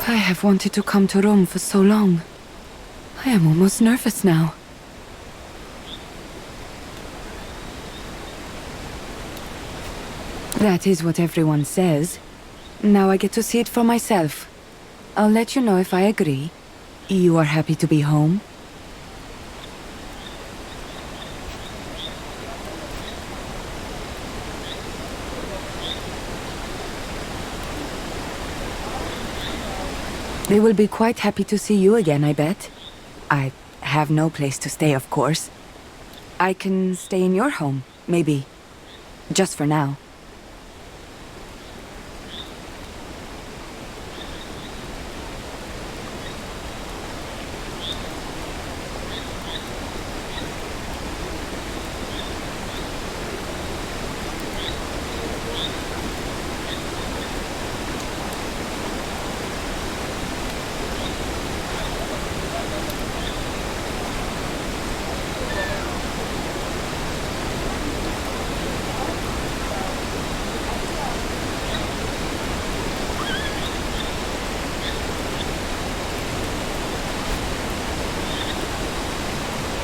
I have wanted to come to Rome for so long. I am almost nervous now. That is what everyone says. Now I get to see it for myself. I'll let you know if I agree. You are happy to be home? They will be quite happy to see you again, I bet. I have no place to stay, of course. I can stay in your home, maybe. Just for now.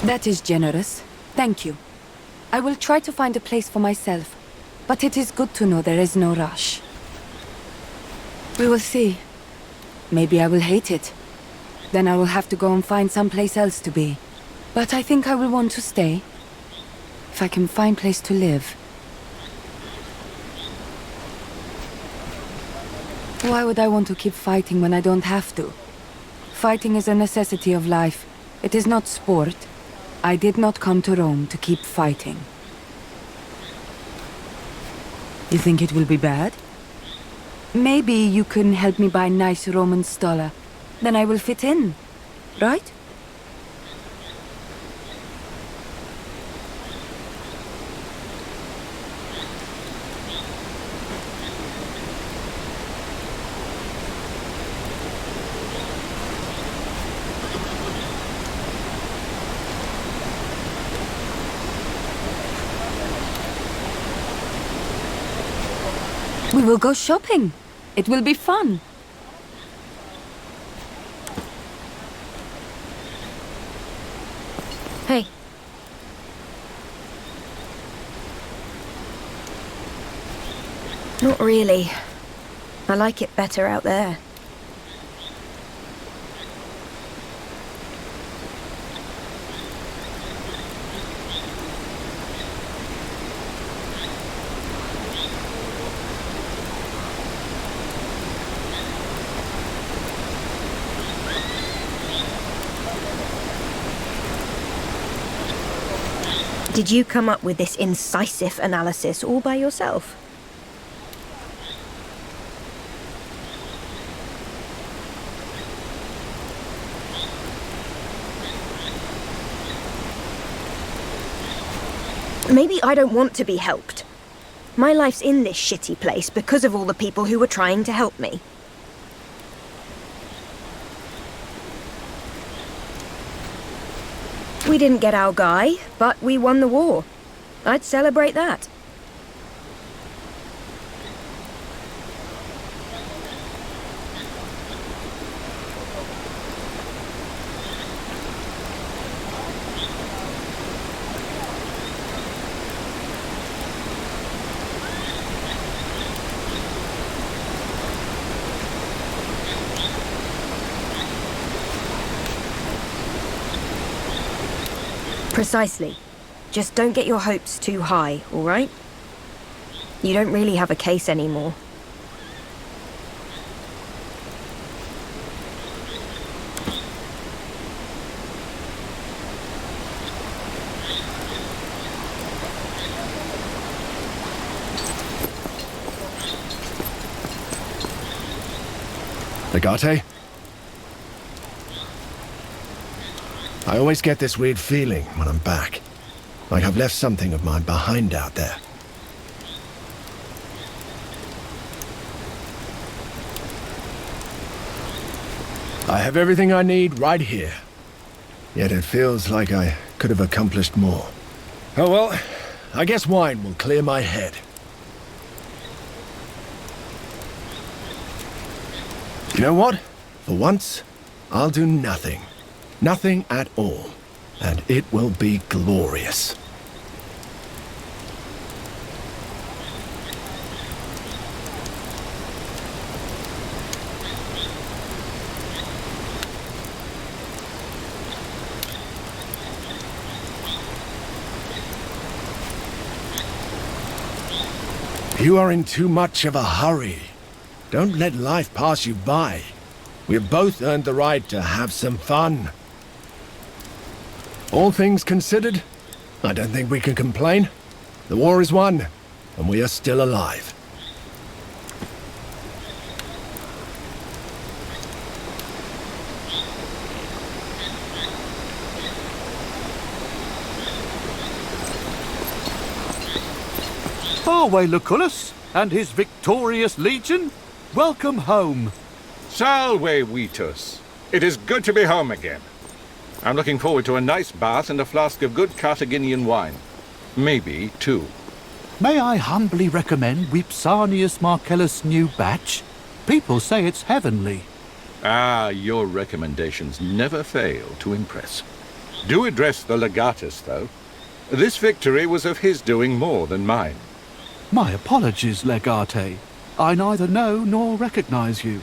That is generous. Thank you. I will try to find a place for myself, but it is good to know there is no rush. We will see. Maybe I will hate it. Then I will have to go and find someplace else to be. But I think I will want to stay. If I can find place to live. Why would I want to keep fighting when I don't have to? Fighting is a necessity of life. It is not sport. I did not come to Rome to keep fighting. You think it will be bad? Maybe you can help me buy nice Roman stola. Then I will fit in, right? We will go shopping. It will be fun. Hey. Not really. I like it better out there. Did you come up with this incisive analysis all by yourself? Maybe I don't want to be helped. My life's in this shitty place because of all the people who were trying to help me. We didn't get our guy, but we won the war. I'd celebrate that. Precisely. Just don't get your hopes too high, all right? You don't really have a case anymore. Agate? I always get this weird feeling when I'm back. Like I've left something of mine behind out there. I have everything I need right here. Yet it feels like I could have accomplished more. Oh well, I guess wine will clear my head. You know what? For once, I'll do nothing. Nothing at all. And it will be glorious. You are in too much of a hurry. Don't let life pass you by. We have both earned the right to have some fun. All things considered, I don't think we can complain. The war is won, and we are still alive. Fareway, Lucullus, and his victorious legion. Welcome home. Salve, Vitus. It is good to be home again. I'm looking forward to a nice bath and a flask of good Carthaginian wine. Maybe two. May I humbly recommend Vipsanius Marcellus' new batch? People say it's heavenly. Ah, your recommendations never fail to impress. Do address the legatus, though. This victory was of his doing more than mine. My apologies, Legate. I neither know nor recognize you.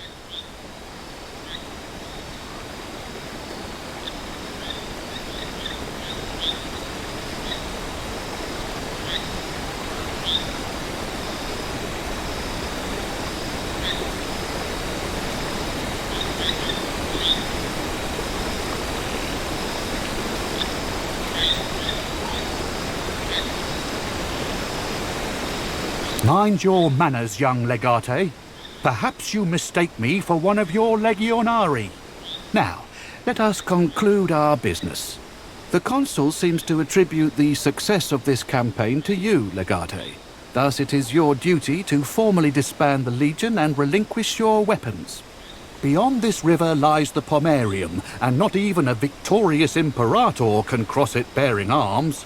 Mind your manners, young Legate. Perhaps you mistake me for one of your legionari. Now, let us conclude our business. The consul seems to attribute the success of this campaign to you, Legate. Thus it is your duty to formally disband the legion and relinquish your weapons. Beyond this river lies the Pomerium, and not even a victorious imperator can cross it bearing arms.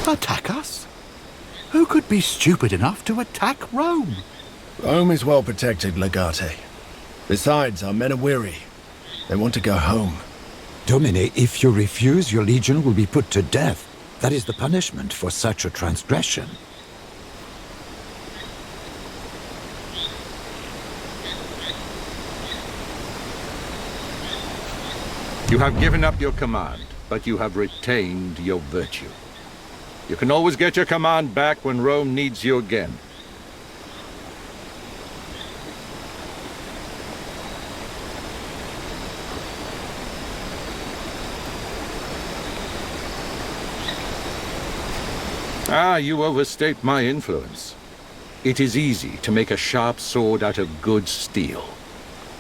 Attack us? Who could be stupid enough to attack Rome? Rome is well protected, Legate. Besides, our men are weary. They want to go home. Domine, if you refuse, your legion will be put to death. That is the punishment for such a transgression. You have given up your command, but you have retained your virtue. You can always get your command back when Rome needs you again. Ah, you overstate my influence. It is easy to make a sharp sword out of good steel.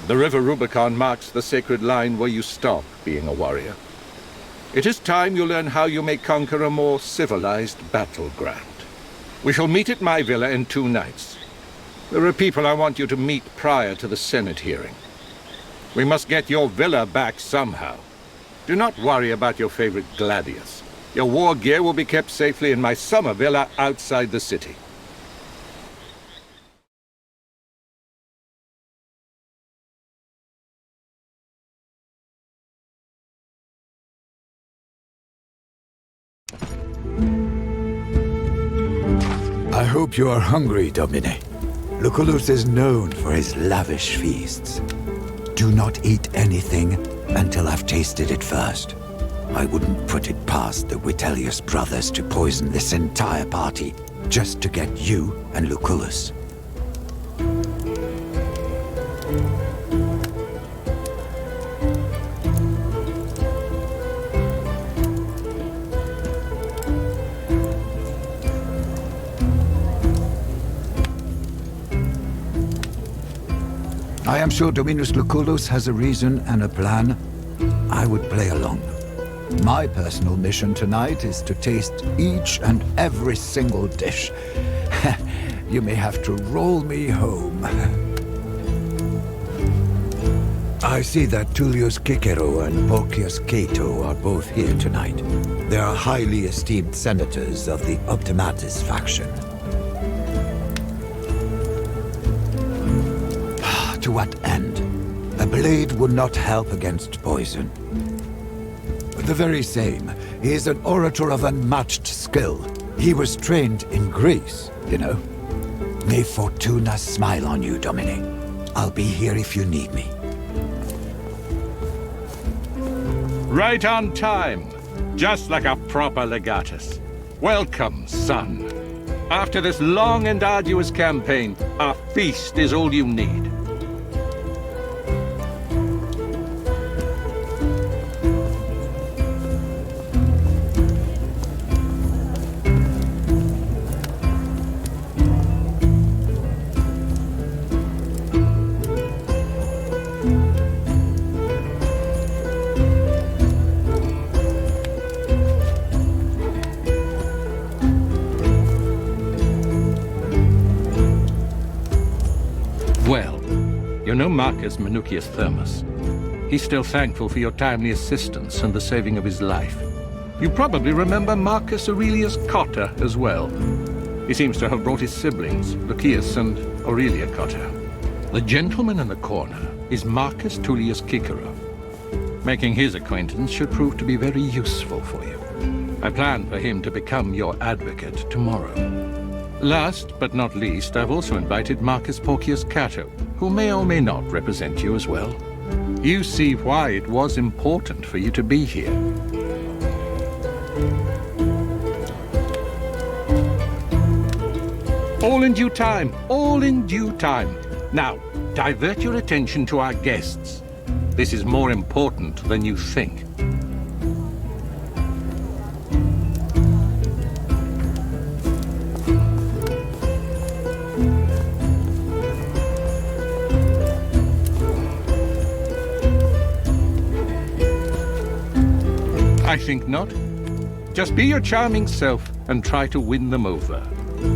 The river Rubicon marks the sacred line where you stop being a warrior. It is time you learn how you may conquer a more civilized battleground. We shall meet at my villa in 2 nights. There are people I want you to meet prior to the Senate hearing. We must get your villa back somehow. Do not worry about your favorite gladius. Your war gear will be kept safely in my summer villa outside the city. I hope you are hungry, Domine. Lucullus is known for his lavish feasts. Do not eat anything until I've tasted it first. I wouldn't put it past the Vitellius brothers to poison this entire party just to get you and Lucullus. I am sure Dominus Lucullus has a reason and a plan. I would play along. My personal mission tonight is to taste each and every single dish. You may have to roll me home. I see that Tullius Cicero and Porcius Cato are both here tonight. They are highly esteemed senators of the Optimatus faction. To what end? A blade would not help against poison. The very same. He is an orator of unmatched skill. He was trained in Greece, you know. May Fortuna smile on you, Domine. I'll be here if you need me. Right on time. Just like a proper legatus. Welcome, son. After this long and arduous campaign, a feast is all you need. You know Marcus Minucius Thermus. He's still thankful for your timely assistance and the saving of his life. You probably remember Marcus Aurelius Cotta as well. He seems to have brought his siblings, Lucius and Aurelia Cotta. The gentleman in the corner is Marcus Tullius Cicero. Making his acquaintance should prove to be very useful for you. I plan for him to become your advocate tomorrow. Last but not least, I've also invited Marcus Porcius Cato, who may or may not represent you as well. You see why it was important for you to be here. All in due time, all in due time. Now, divert your attention to our guests. This is more important than you think. I think not. Just be your charming self and try to win them over.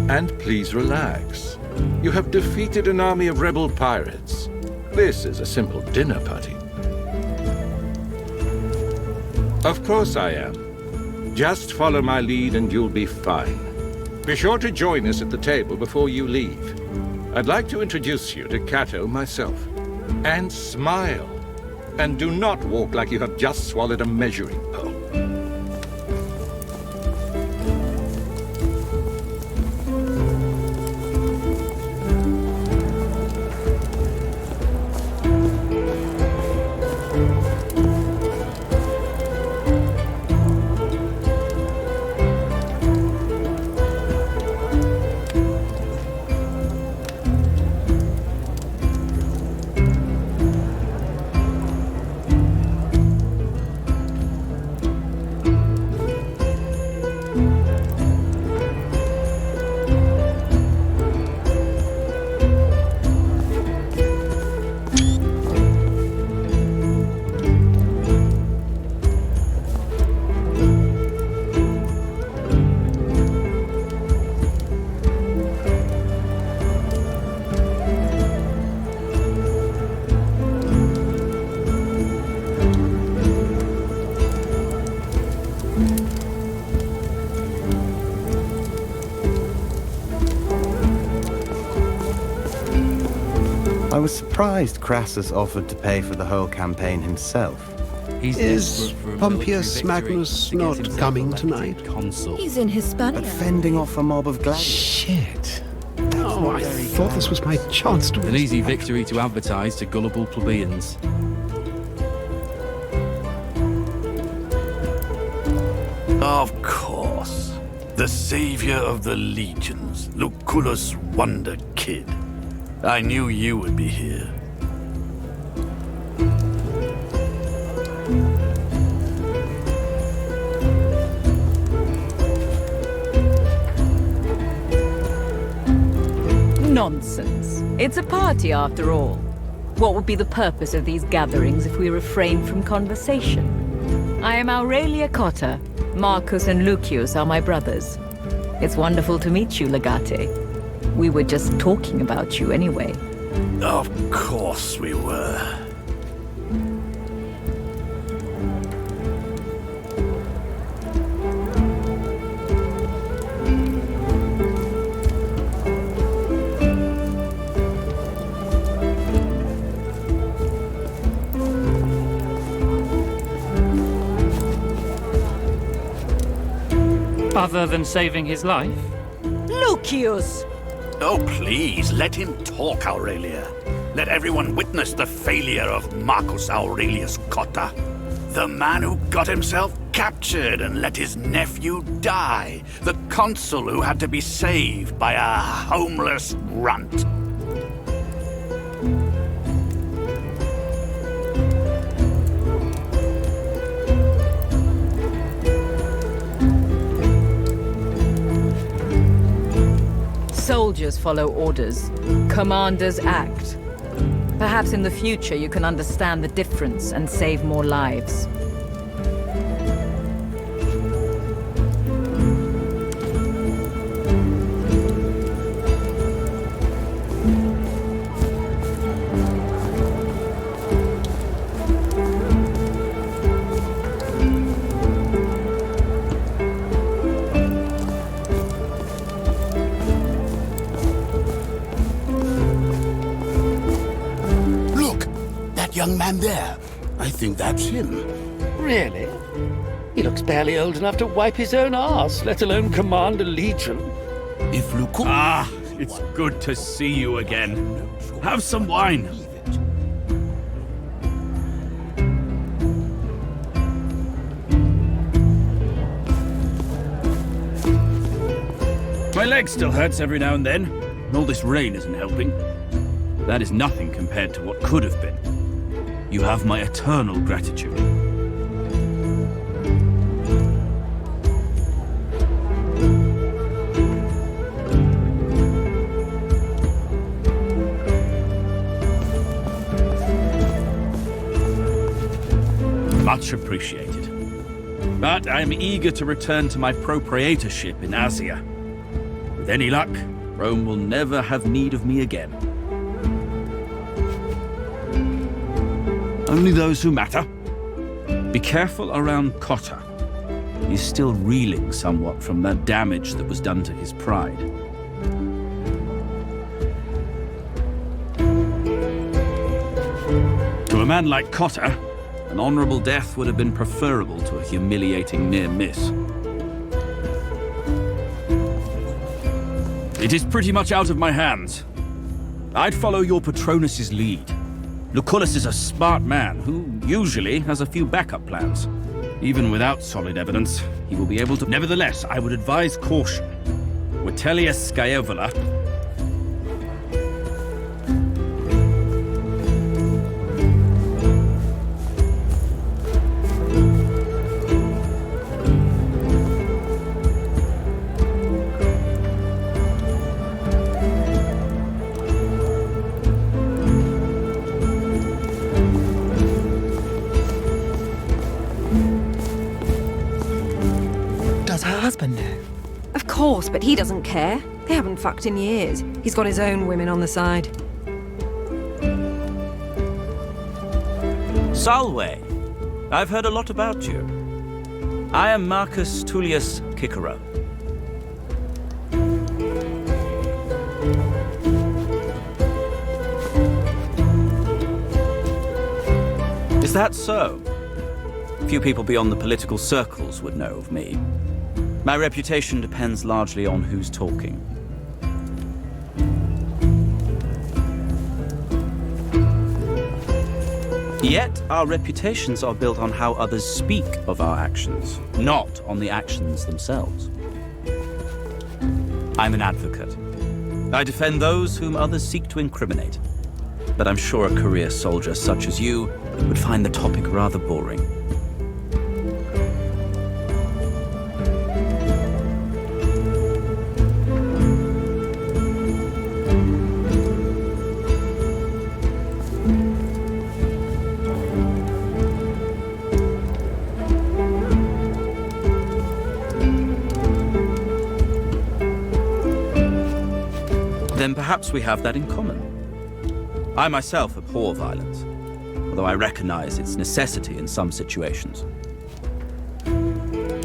And please relax. You have defeated an army of rebel pirates. This is a simple dinner party. Of course I am. Just follow my lead and you'll be fine. Be sure to join us at the table before you leave. I'd like to introduce you to Cato myself. And smile. And do not walk like you have just swallowed a measuring pole. I was surprised Crassus offered to pay for the whole campaign himself. Is Pompeius Magnus not coming tonight? He's in Hispania. But fending off a mob of gladiators. Shit. Oh, I thought this was my chance to win. An easy victory to advertise to gullible plebeians. Of course. The savior of the legions, Lucullus Wonder Kid. I knew you would be here. Nonsense. It's a party after all. What would be the purpose of these gatherings if we refrained from conversation? I am Aurelia Cotta. Marcus and Lucius are my brothers. It's wonderful to meet you, Legate. We were just talking about you anyway. Of course we were. Other than saving his life? Lucius! Oh, please, let him talk, Aurelia. Let everyone witness the failure of Marcus Aurelius Cotta. The man who got himself captured and let his nephew die. The consul who had to be saved by a homeless runt. Soldiers follow orders. Commanders act. Perhaps in the future you can understand the difference and save more lives. Young man there. I think that's him. Really? He looks barely old enough to wipe his own arse, let alone command a legion. If Lucu... Ah, it's good to see you again. Have some wine. My leg still hurts every now and then, and all this rain isn't helping. That is nothing compared to what could have been. You have my eternal gratitude. Much appreciated. But I'm eager to return to my proprietorship in Asia. With any luck, Rome will never have need of me again. Only those who matter. Be careful around Cotta. He's still reeling somewhat from the damage that was done to his pride. To a man like Cotta, an honorable death would have been preferable to a humiliating near miss. It is pretty much out of my hands. I'd follow your Patronus's lead. Lucullus is a smart man who usually has a few backup plans. Even without solid evidence, he will be able to... Nevertheless, I would advise caution. Vitellius Scaevola. Husband know? Of course, but he doesn't care. They haven't fucked in years. He's got his own women on the side. Salve. I've heard a lot about you. I am Marcus Tullius Cicero. Is that so? Few people beyond the political circles would know of me. My reputation depends largely on who's talking. Yet, our reputations are built on how others speak of our actions, not on the actions themselves. I'm an advocate. I defend those whom others seek to incriminate. But I'm sure a career soldier such as you would find the topic rather boring. Then perhaps we have that in common. I myself abhor violence, although I recognize its necessity in some situations.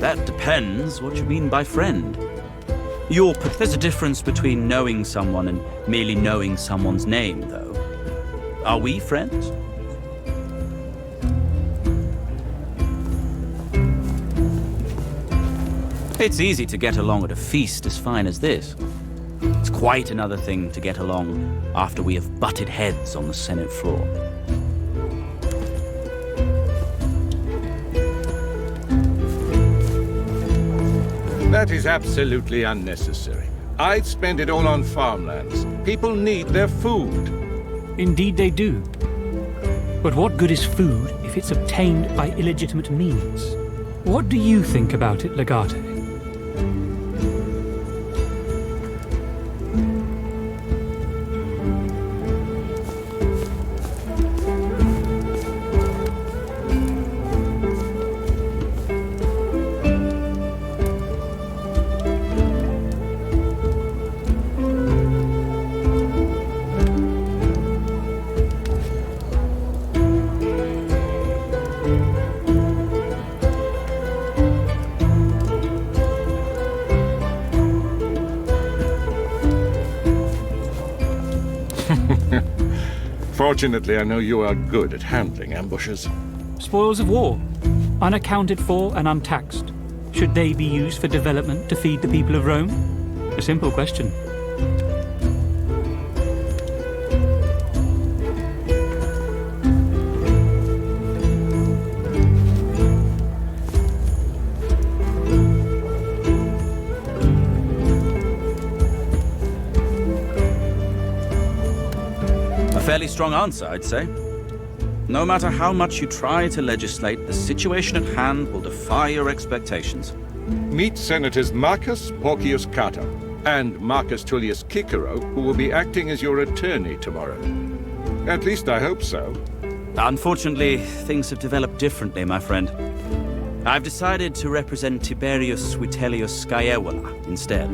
That depends what you mean by friend. There's a difference between knowing someone and merely knowing someone's name, though. Are we friends? It's easy to get along at a feast as fine as this. It's quite another thing to get along after we have butted heads on the Senate floor. That is absolutely unnecessary. I'd spend it all on farmlands. People need their food. Indeed they do. But what good is food if it's obtained by illegitimate means? What do you think about it, Legate? Fortunately, I know you are good at handling ambushes. Spoils of war, unaccounted for and untaxed. Should they be used for development to feed the people of Rome? A simple question. Fairly strong answer, I'd say. No matter how much you try to legislate, the situation at hand will defy your expectations. Meet Senators Marcus Porcius Cato and Marcus Tullius Cicero, who will be acting as your attorney tomorrow. At least I hope so. Unfortunately, things have developed differently, my friend. I've decided to represent Tiberius Vitellius Scaevola instead.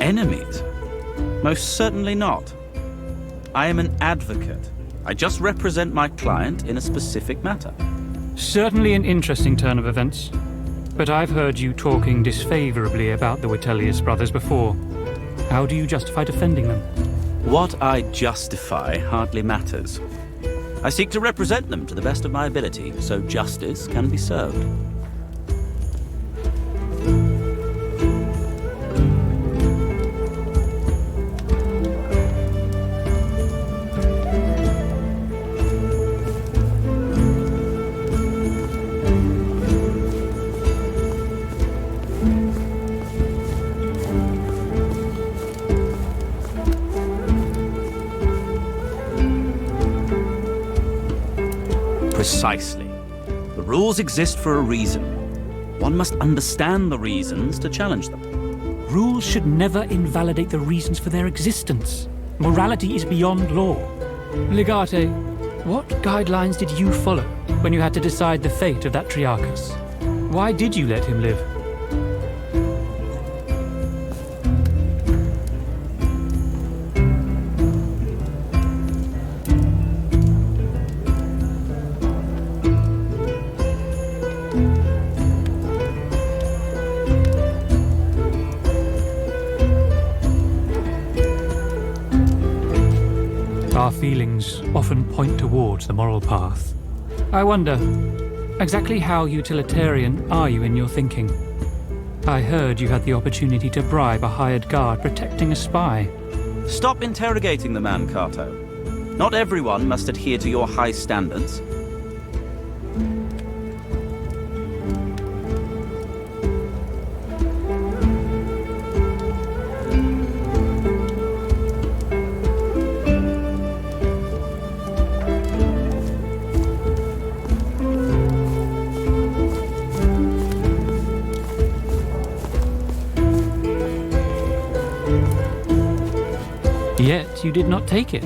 Enemies? Most certainly not. I am an advocate. I just represent my client in a specific matter. Certainly an interesting turn of events. But I've heard you talking disfavorably about the Vitellius brothers before. How do you justify defending them? What I justify hardly matters. I seek to represent them to the best of my ability, so justice can be served. Precisely. The rules exist for a reason. One must understand the reasons to challenge them. Rules should never invalidate the reasons for their existence. Morality is beyond law. Legate, what guidelines did you follow when you had to decide the fate of that Triarchus? Why did you let him live? Our feelings often point towards the moral path. I wonder, exactly how utilitarian are you in your thinking? I heard you had the opportunity to bribe a hired guard protecting a spy. Stop interrogating the man, Cato. Not everyone must adhere to your high standards. Yet you did not take it.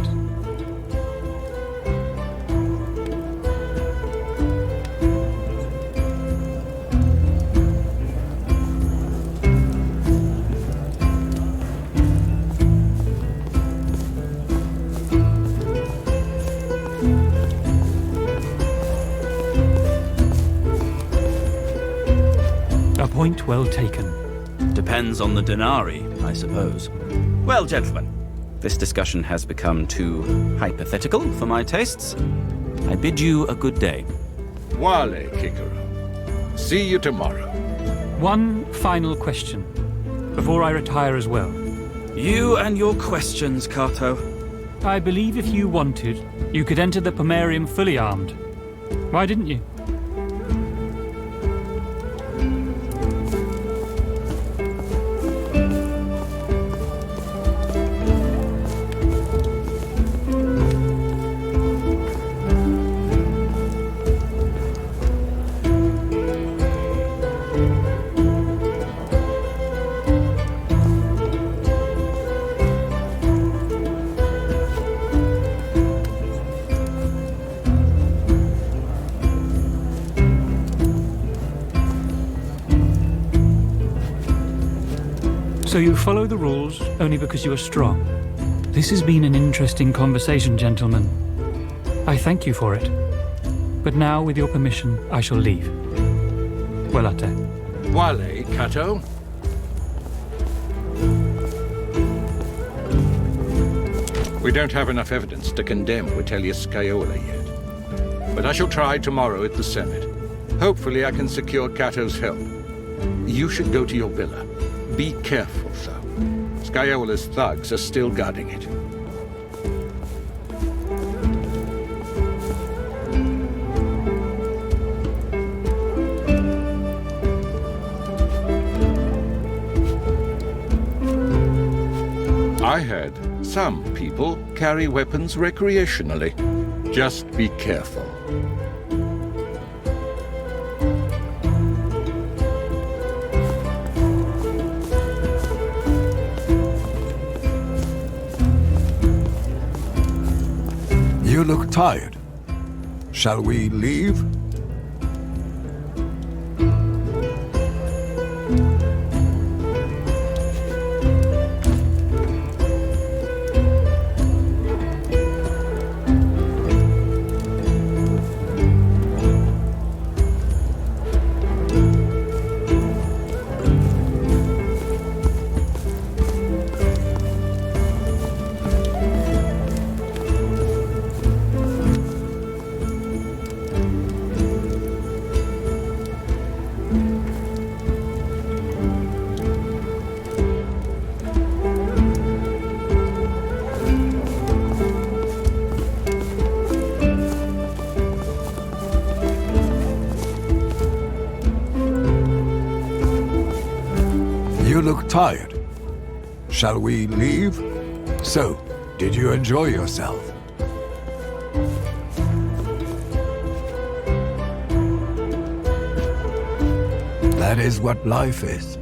point well taken. Depends on the denarii, I suppose. Well, gentlemen, this discussion has become too hypothetical for my tastes. I bid you a good day. Wale, Kikaru. See you tomorrow. One final question, before I retire as well. You and your questions, Kato. I believe if you wanted, you could enter the Pomerium fully armed. Why didn't you? So you follow the rules only because you are strong. This has been an interesting conversation, gentlemen. I thank you for it. But now, with your permission, I shall leave. Welate. Wale, Kato. We don't have enough evidence to condemn Vitellius Scaiola yet. But I shall try tomorrow at the Senate. Hopefully I can secure Cato's help. You should go to your villa. Be careful, though. Scaiola's thugs are still guarding it. I heard some people carry weapons recreationally. Just be careful. You look tired. Shall we leave? You look tired. Shall we leave? So, did you enjoy yourself? That is what life is.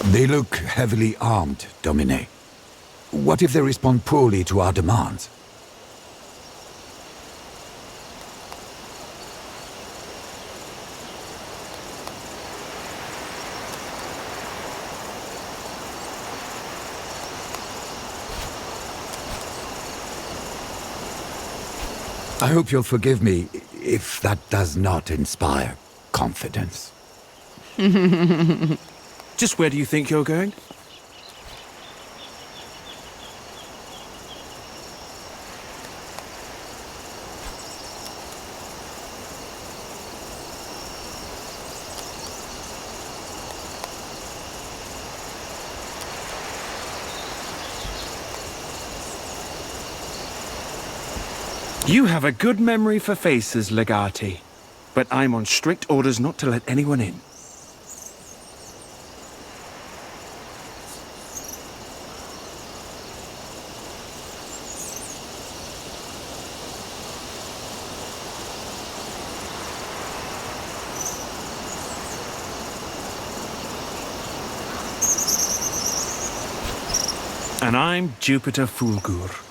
They look heavily armed, Domine. What if they respond poorly to our demands? I hope you'll forgive me if that does not inspire confidence. Just where do you think you're going? You have a good memory for faces, Legati. But I'm on strict orders not to let anyone in. And I'm Jupiter Fulgur.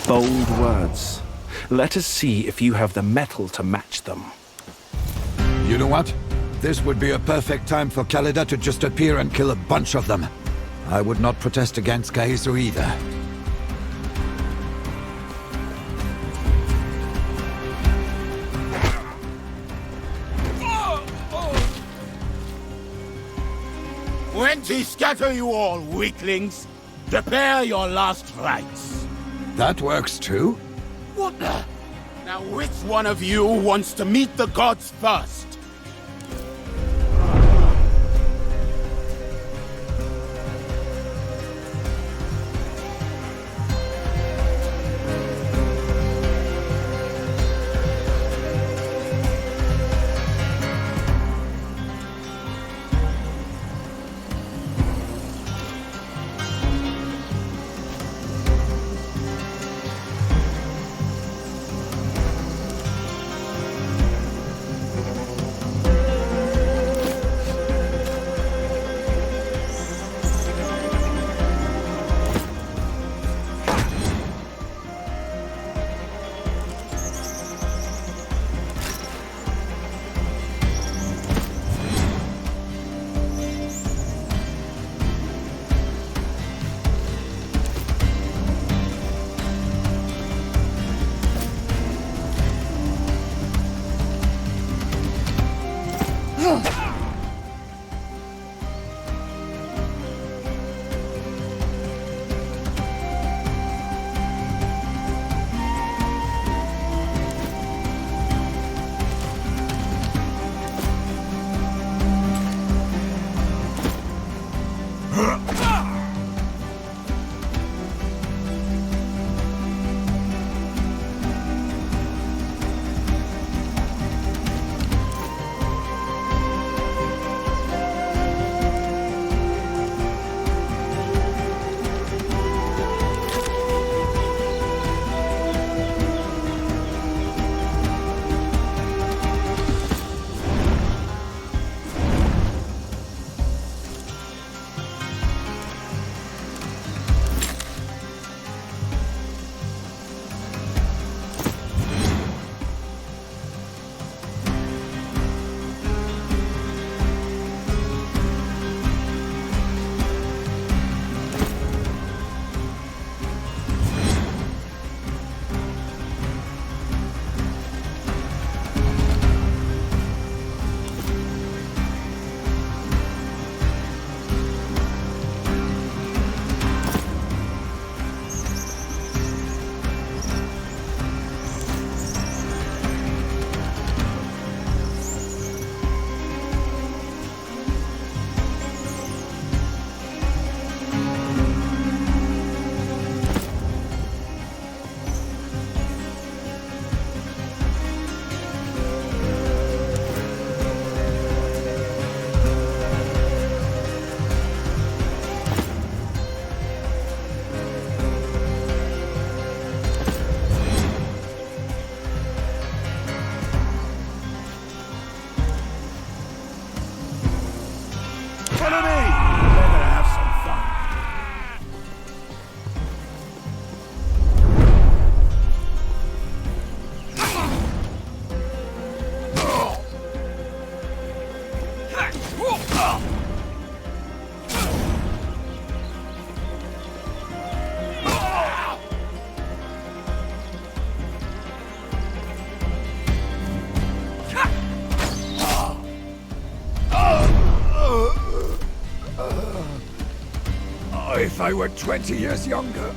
Bold words. Let us see if you have the mettle to match them. You know what? This would be a perfect time for Kalida to just appear and kill a bunch of them. I would not protest against Kaizo either. Plenty scatter you all, weaklings. Prepare your last rites. That works too? What the? Now which one of you wants to meet the gods first? I were 20 years younger.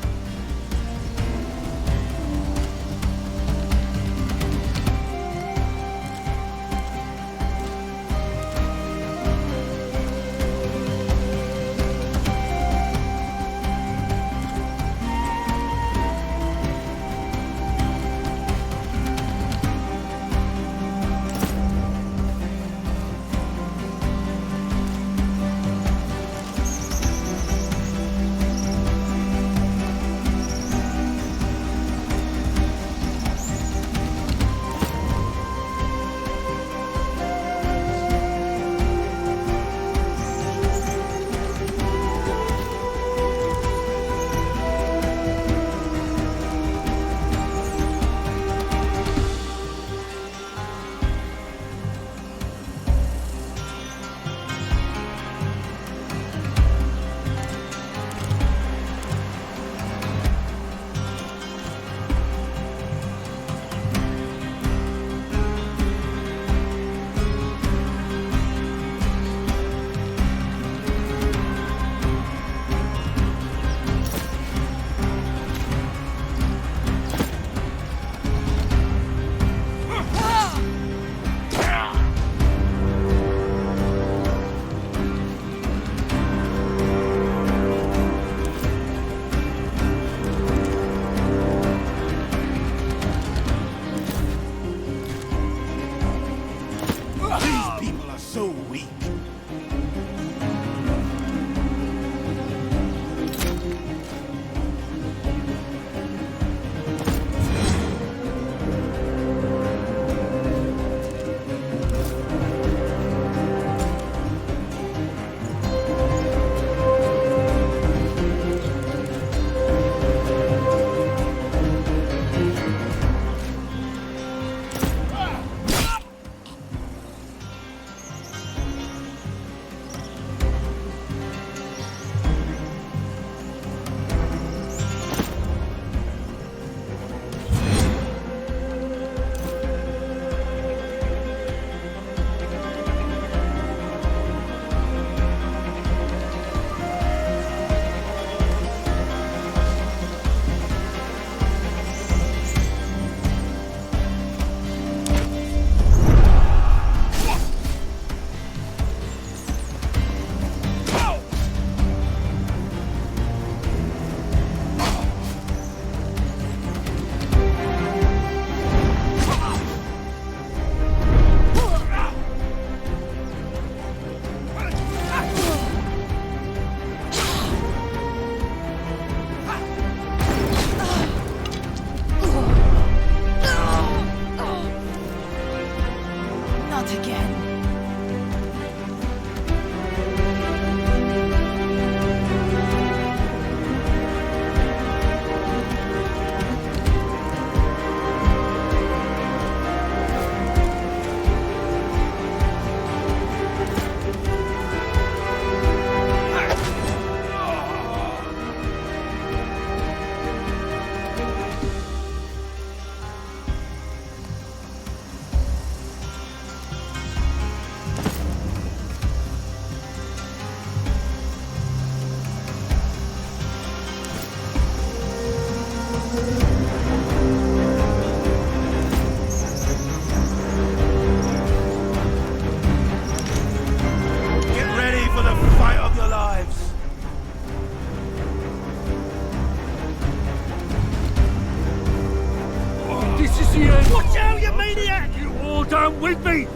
Watch out, you maniac! You all down with me?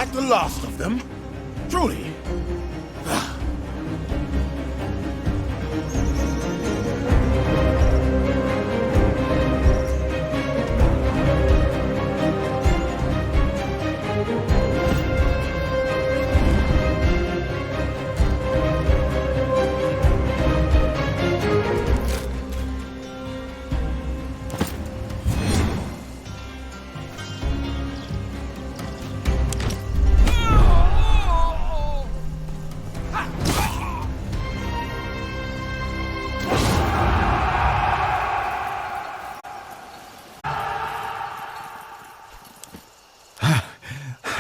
get the last of them? Truly.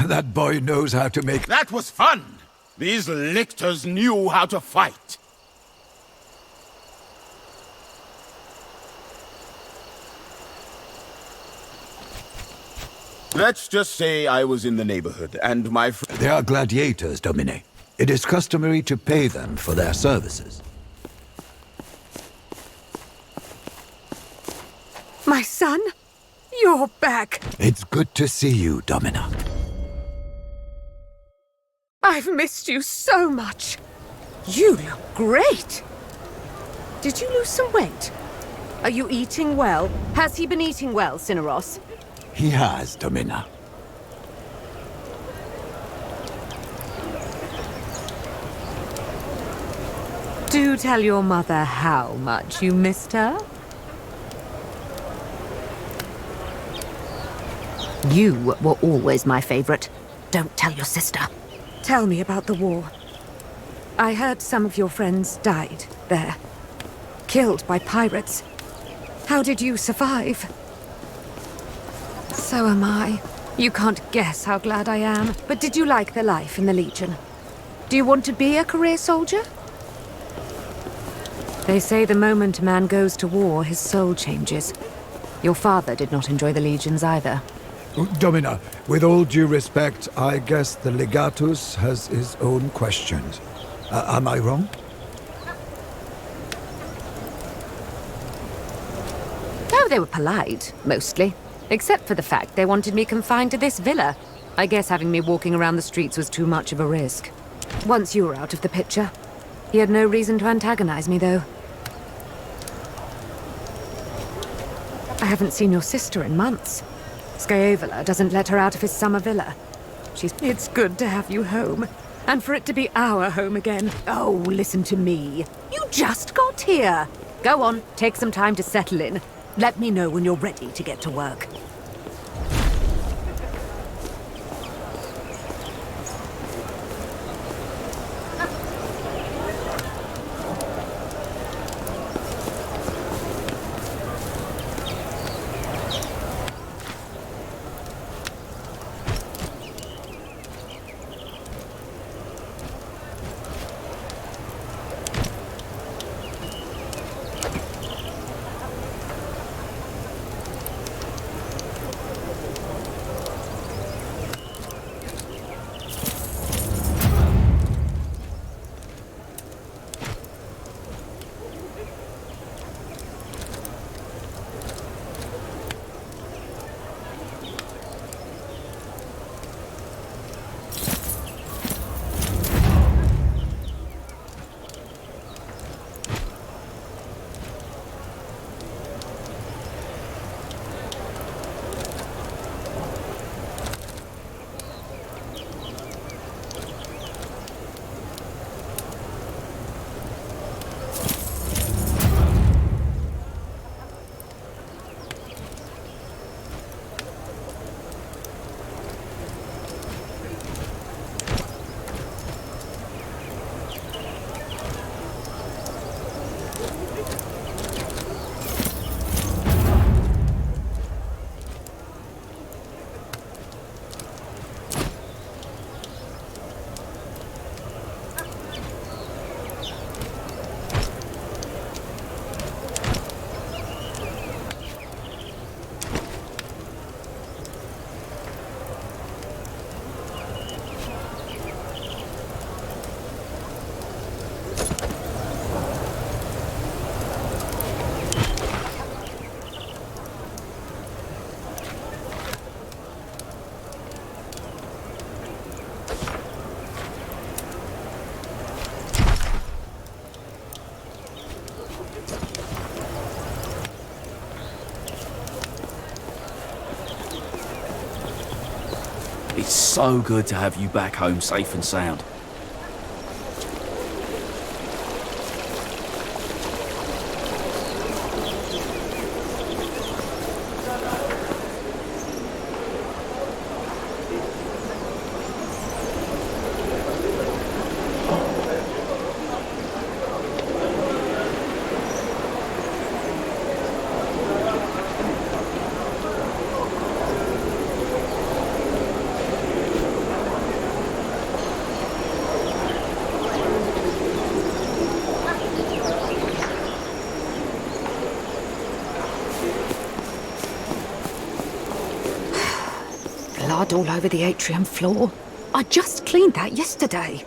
That boy knows how to make... That was fun! These lictors knew how to fight. Let's just say I was in the neighborhood, and my They are gladiators, Domine. It is customary to pay them for their services. My son? You're back. It's good to see you, Domina. I've missed you so much. You look great. Did you lose some weight? Are you eating well? Has he been eating well, Cineros? He has, Domina. Do tell your mother how much you missed her. You were always my favorite. Don't tell your sister. Tell me about the war. I heard some of your friends died there. Killed by pirates. How did you survive? So am I. You can't guess how glad I am. But did you like the life in the Legion? Do you want to be a career soldier? They say the moment a man goes to war, his soul changes. Your father did not enjoy the Legions either. Domina, with all due respect, I guess the legatus has his own questions. Am I wrong? Oh, they were polite, mostly. Except for the fact they wanted me confined to this villa. I guess having me walking around the streets was too much of a risk. Once you were out of the picture. He had no reason to antagonize me, though. I haven't seen your sister in months. Scaevola doesn't let her out of his summer villa. It's good to have you home. And for it to be our home again. Oh, listen to me. You just got here. Go on, take some time to settle in. Let me know when you're ready to get to work. It's so good to have you back home safe and sound. Blood all over the atrium floor. I just cleaned that yesterday.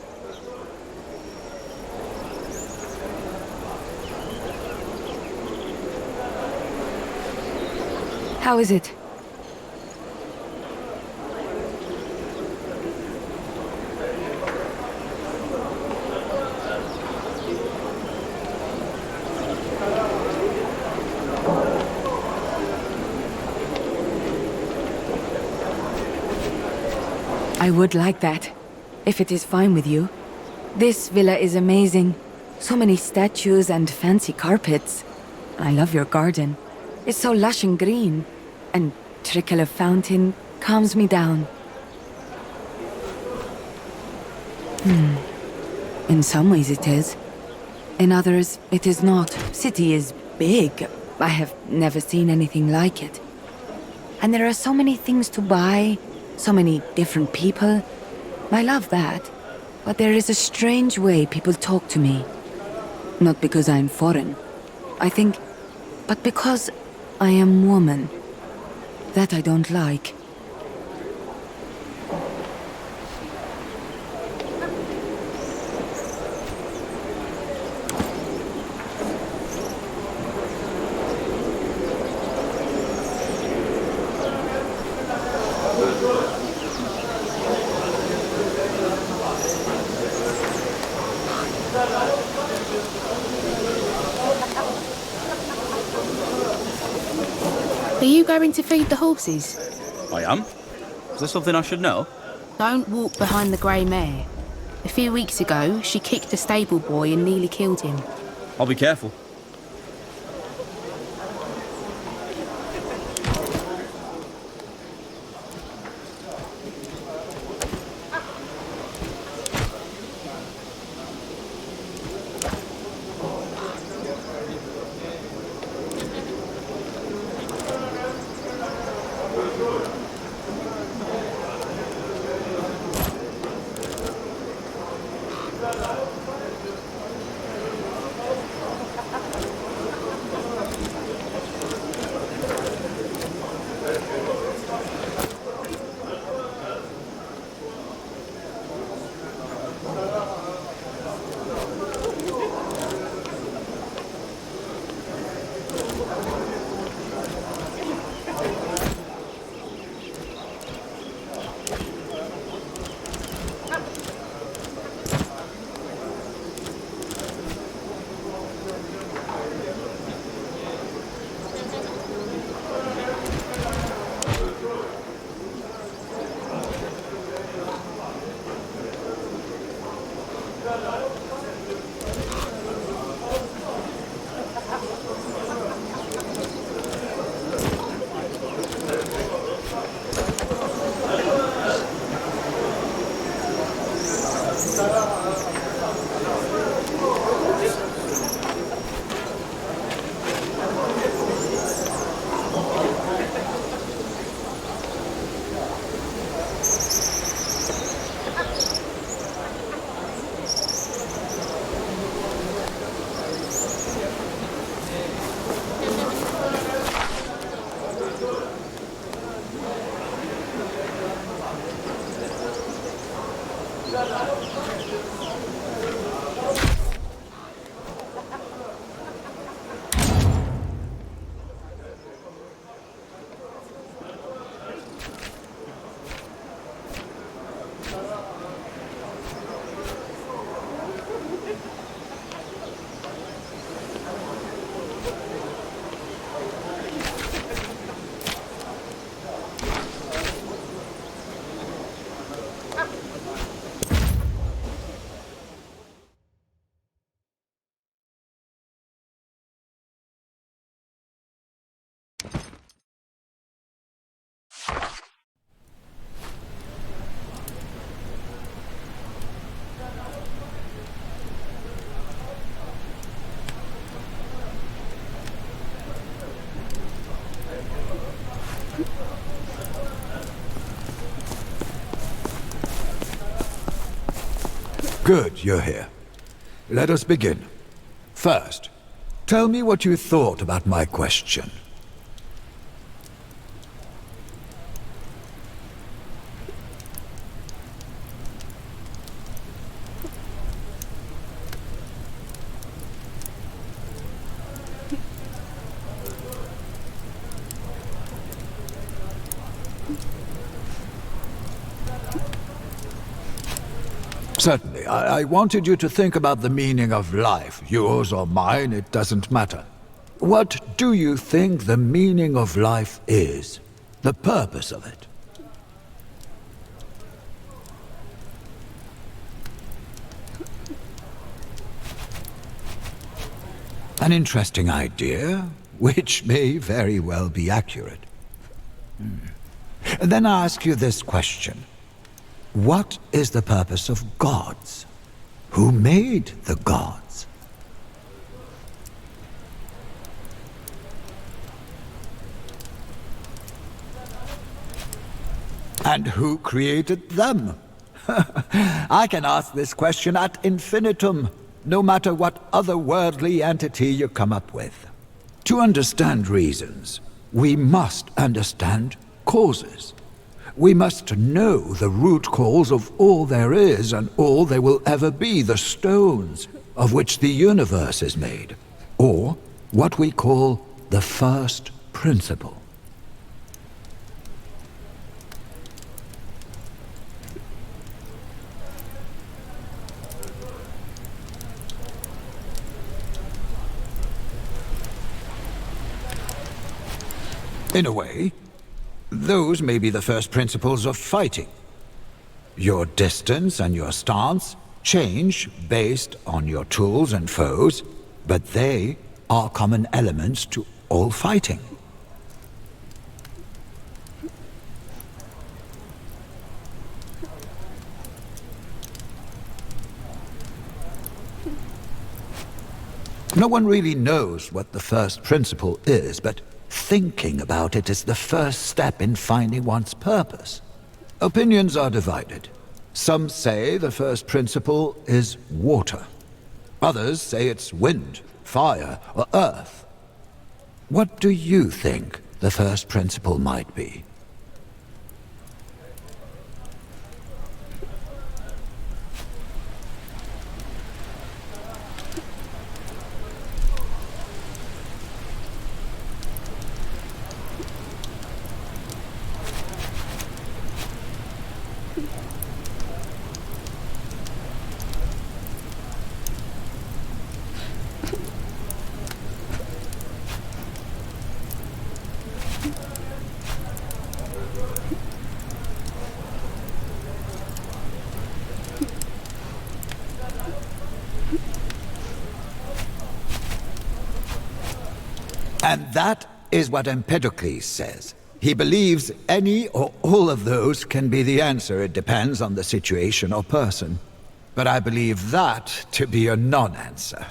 How is it? I would like that, if it is fine with you. This villa is amazing. So many statues and fancy carpets. I love your garden. It's so lush and green. And trickle of fountain calms me down. In some ways it is. In others, it is not. City is big. I have never seen anything like it. And there are so many things to buy. So many different people. I love that. But there is a strange way people talk to me. Not because I'm foreign, I think, but because I am woman. That I don't like. Are you going to feed the horses? I am? Is there something I should know? Don't walk behind the grey mare. A few weeks ago, she kicked a stable boy and nearly killed him. I'll be careful. Good, you're here. Let us begin. First, tell me what you thought about my question. Certainly. I wanted you to think about the meaning of life. Yours or mine, it doesn't matter. What do you think the meaning of life is? The purpose of it? An interesting idea, which may very well be accurate. Then I ask you this question. What is the purpose of gods? Who made the gods? And who created them? I can ask this question ad infinitum, no matter what otherworldly entity you come up with. To understand reasons, we must understand causes. We must know the root cause of all there is and all there will ever be, the stones of which the universe is made, or what we call the first principle. In a way, those may be the first principles of fighting. Your distance and your stance change based on your tools and foes, but they are common elements to all fighting. No one really knows what the first principle is, but thinking about it is the first step in finding one's purpose. Opinions are divided. Some say the first principle is water. Others say it's wind, fire, or earth. What do you think the first principle might be? And that is what Empedocles says. He believes any or all of those can be the answer. It depends on the situation or person. But I believe that to be a non-answer.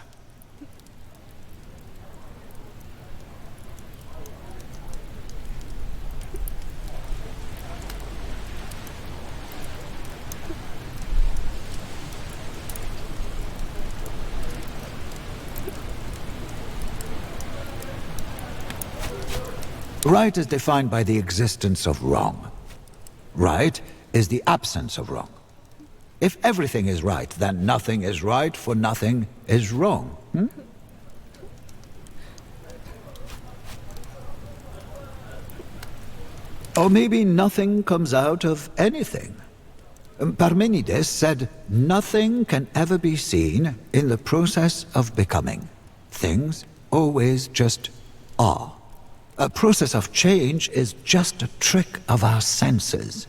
Right is defined by the existence of wrong. Right is the absence of wrong. If everything is right, then nothing is right, for nothing is wrong. Or maybe nothing comes out of anything. Parmenides said, nothing can ever be seen in the process of becoming. Things always just are. A process of change is just a trick of our senses.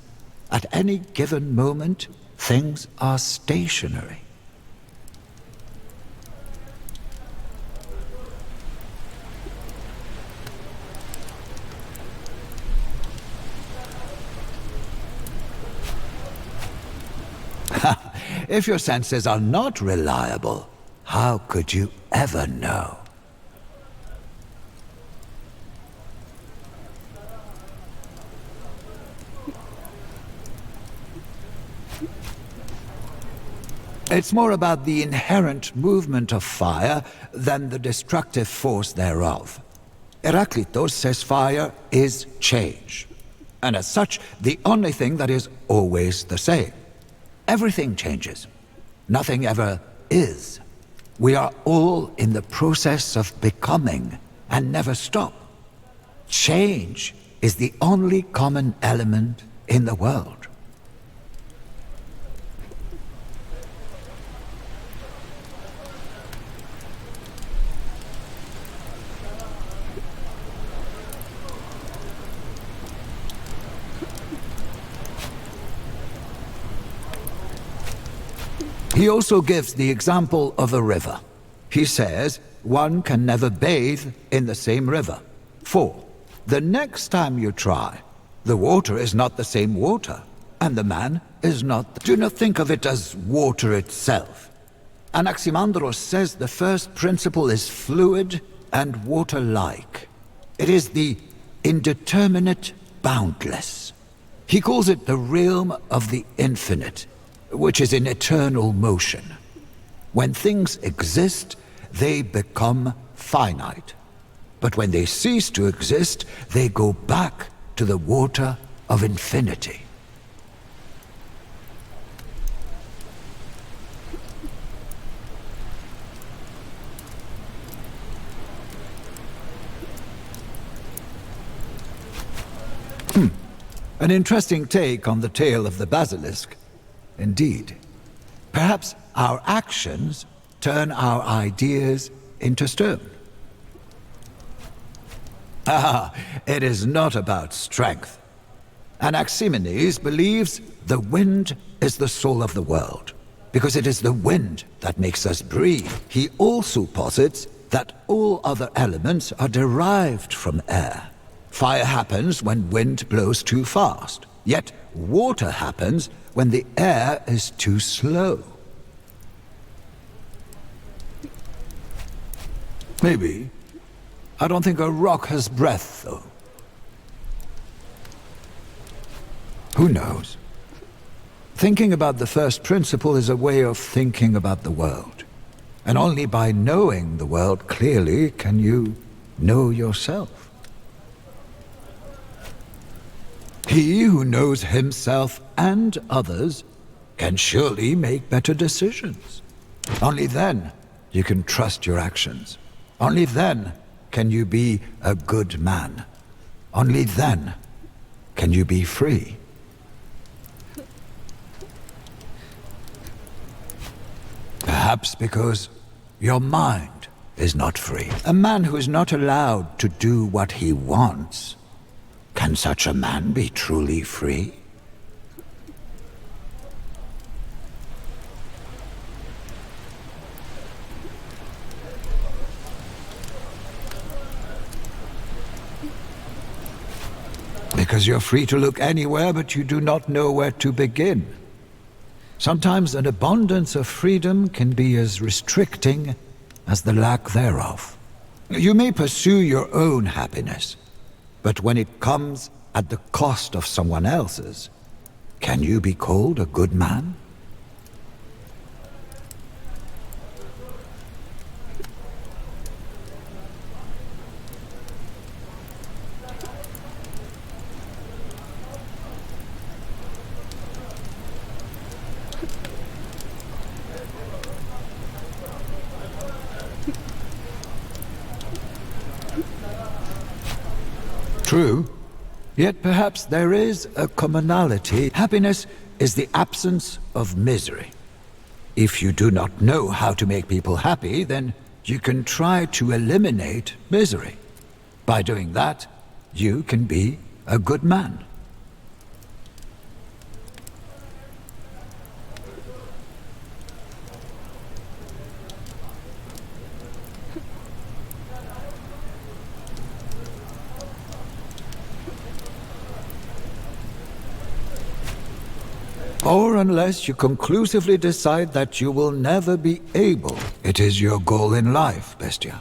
At any given moment, things are stationary. If your senses are not reliable, how could you ever know? It's more about the inherent movement of fire than the destructive force thereof. Heraclitus says fire is change, and as such, the only thing that is always the same. Everything changes. Nothing ever is. We are all in the process of becoming, and never stop. Change is the only common element in the world. He also gives the example of a river. He says one can never bathe in the same river. For the next time you try, the water is not the same water, and the man is not. Do not think of it as water itself. Anaximandros says the first principle is fluid and water-like. It is the indeterminate boundless. He calls it the realm of the infinite, which is in eternal motion. When things exist, they become finite. But when they cease to exist, they go back to the water of infinity. An interesting take on the tale of the basilisk. Indeed. Perhaps our actions turn our ideas into stone. It is not about strength. Anaximenes believes the wind is the soul of the world, because it is the wind that makes us breathe. He also posits that all other elements are derived from air. Fire happens when wind blows too fast, yet water happens when the air is too slow. Maybe. I don't think a rock has breath, though. Who knows? Thinking about the first principle is a way of thinking about the world. And only by knowing the world clearly can you know yourself. He who knows himself and others can surely make better decisions. Only then you can trust your actions. Only then can you be a good man. Only then can you be free. Perhaps because your mind is not free. A man who is not allowed to do what he wants, can such a man be truly free? Because you're free to look anywhere, but you do not know where to begin. Sometimes an abundance of freedom can be as restricting as the lack thereof. You may pursue your own happiness, but when it comes at the cost of someone else's, can you be called a good man? True. Yet perhaps there is a commonality. Happiness is the absence of misery. If you do not know how to make people happy, then you can try to eliminate misery. By doing that, you can be a good man. Or unless you conclusively decide that you will never be able. It is your goal in life, Bestia.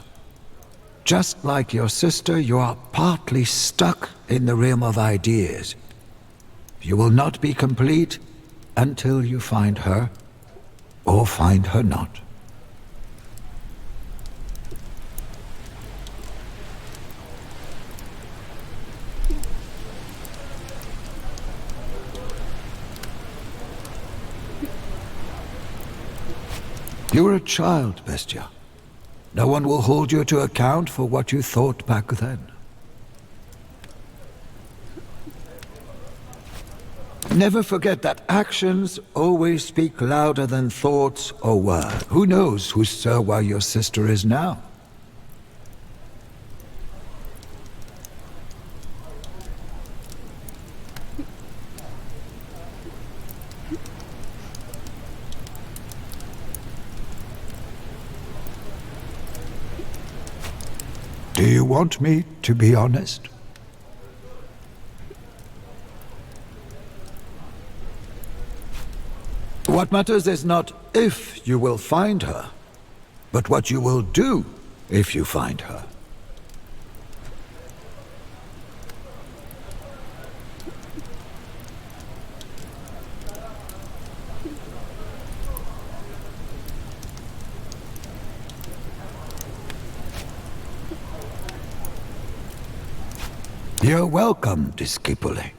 Just like your sister, you are partly stuck in the realm of ideas. You will not be complete until you find her, or find her not. You were a child, Bestia. No one will hold you to account for what you thought back then. Never forget that actions always speak louder than thoughts or words. Who knows who Serwa your sister is now? Do you want me to be honest? What matters is not if you will find her, but what you will do if you find her. You're welcome, Discipule.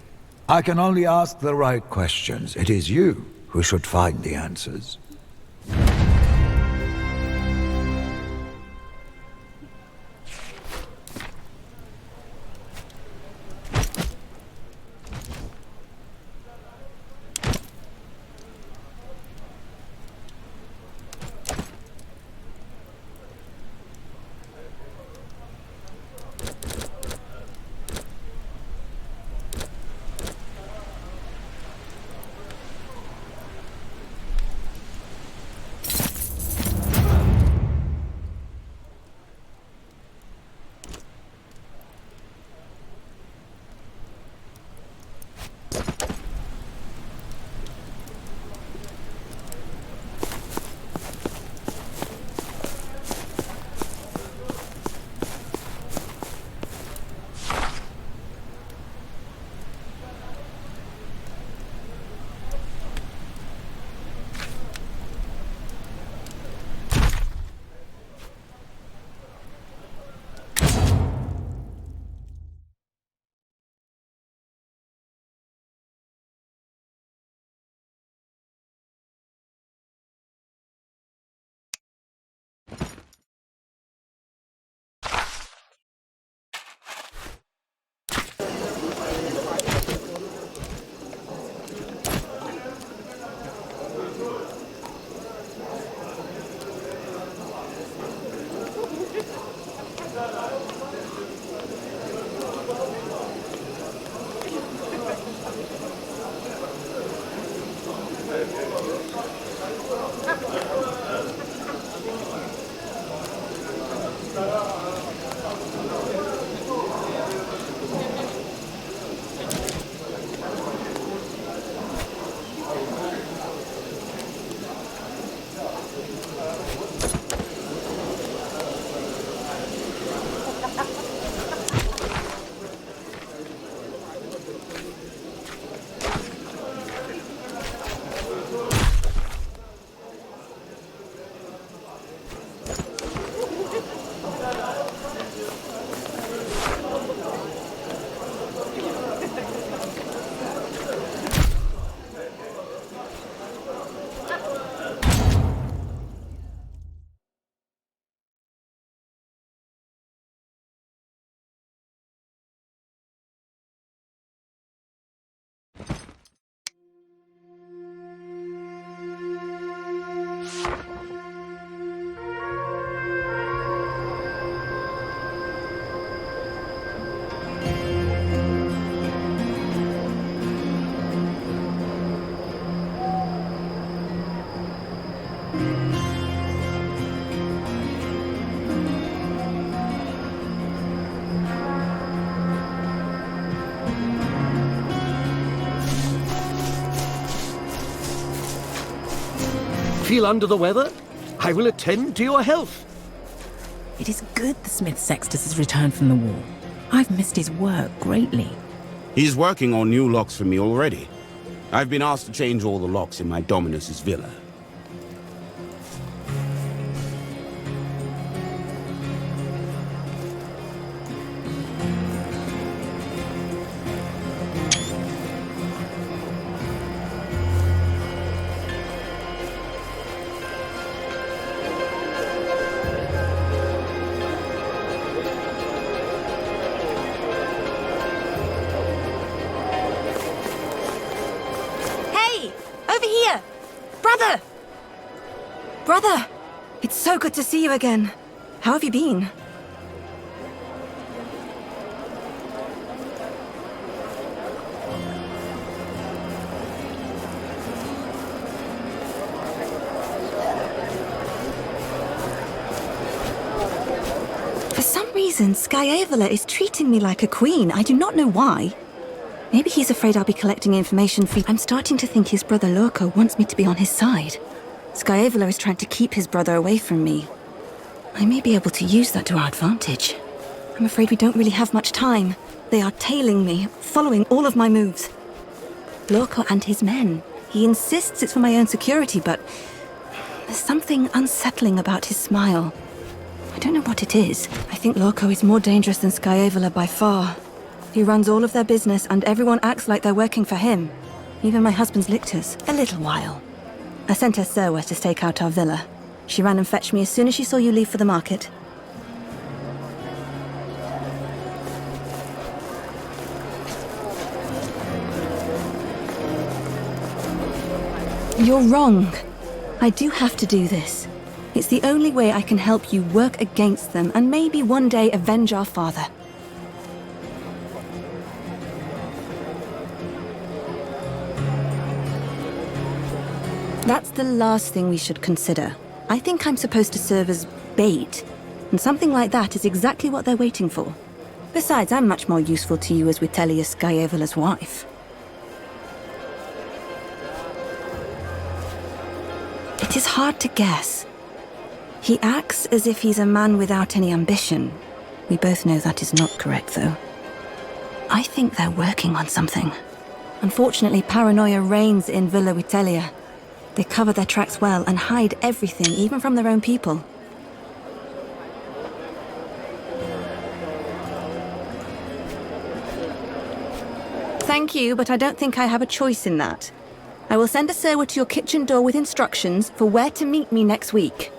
I can only ask the right questions. It is you who should find the answers. Feel under the weather? I will attend to your health. It is good the smith Sextus has returned from the war. I've missed his work greatly. He's working on new locks for me already. I've been asked to change all the locks in my Dominus's villa. Brother! Brother! It's so good to see you again. How have you been? For some reason, Skyavola is treating me like a queen. I do not know why. Maybe he's afraid I'll be collecting information for... I'm starting to think his brother Loco wants me to be on his side. Skyavola is trying to keep his brother away from me. I may be able to use that to our advantage. I'm afraid we don't really have much time. They are tailing me, following all of my moves. Loco and his men. He insists it's for my own security, but... there's something unsettling about his smile. I don't know what it is. I think Loco is more dangerous than Skyavola by far. He runs all of their business, and everyone acts like they're working for him. Even my husband's lictors. A little while. I sent her Serwa to stake out our villa. She ran and fetched me as soon as she saw you leave for the market. You're wrong. I do have to do this. It's the only way I can help you work against them, and maybe one day avenge our father. That's the last thing we should consider. I think I'm supposed to serve as bait, and something like that is exactly what they're waiting for. Besides, I'm much more useful to you as Witelia Skyavola's wife. It is hard to guess. He acts as if he's a man without any ambition. We both know that is not correct, though. I think they're working on something. Unfortunately, paranoia reigns in Villa Witelia. They cover their tracks well and hide everything, even from their own people. Thank you, but I don't think I have a choice in that. I will send a Serwa to your kitchen door with instructions for where to meet me next week.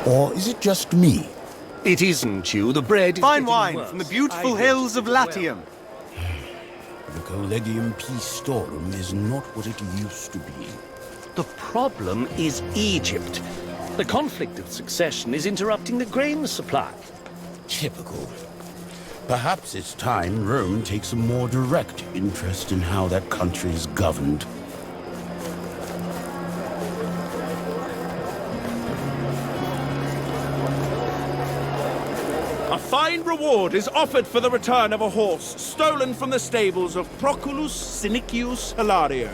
Or is it just me? It isn't you. The bread is fine getting wine worse. from the beautiful hills of Latium. The Collegium Pistorum is not what it used to be. The problem is Egypt. The conflict of succession is interrupting the grain supply. Typical. Perhaps it's time Rome takes a more direct interest in how that country is governed. A fine reward is offered for the return of a horse stolen from the stables of Proculus Sinicius Hilario.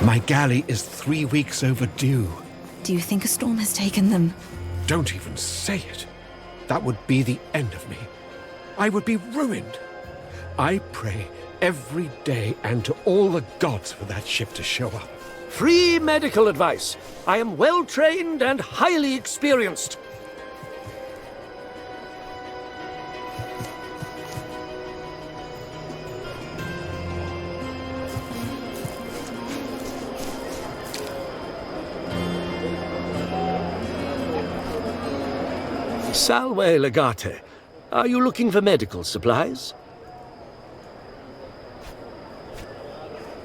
My galley is 3 weeks overdue. Do you think a storm has taken them? Don't even say it. That would be the end of me. I would be ruined. I pray every day and to all the gods for that ship to show up. Free medical advice. I am well trained and highly experienced. Salve, Legate. Are you looking for medical supplies?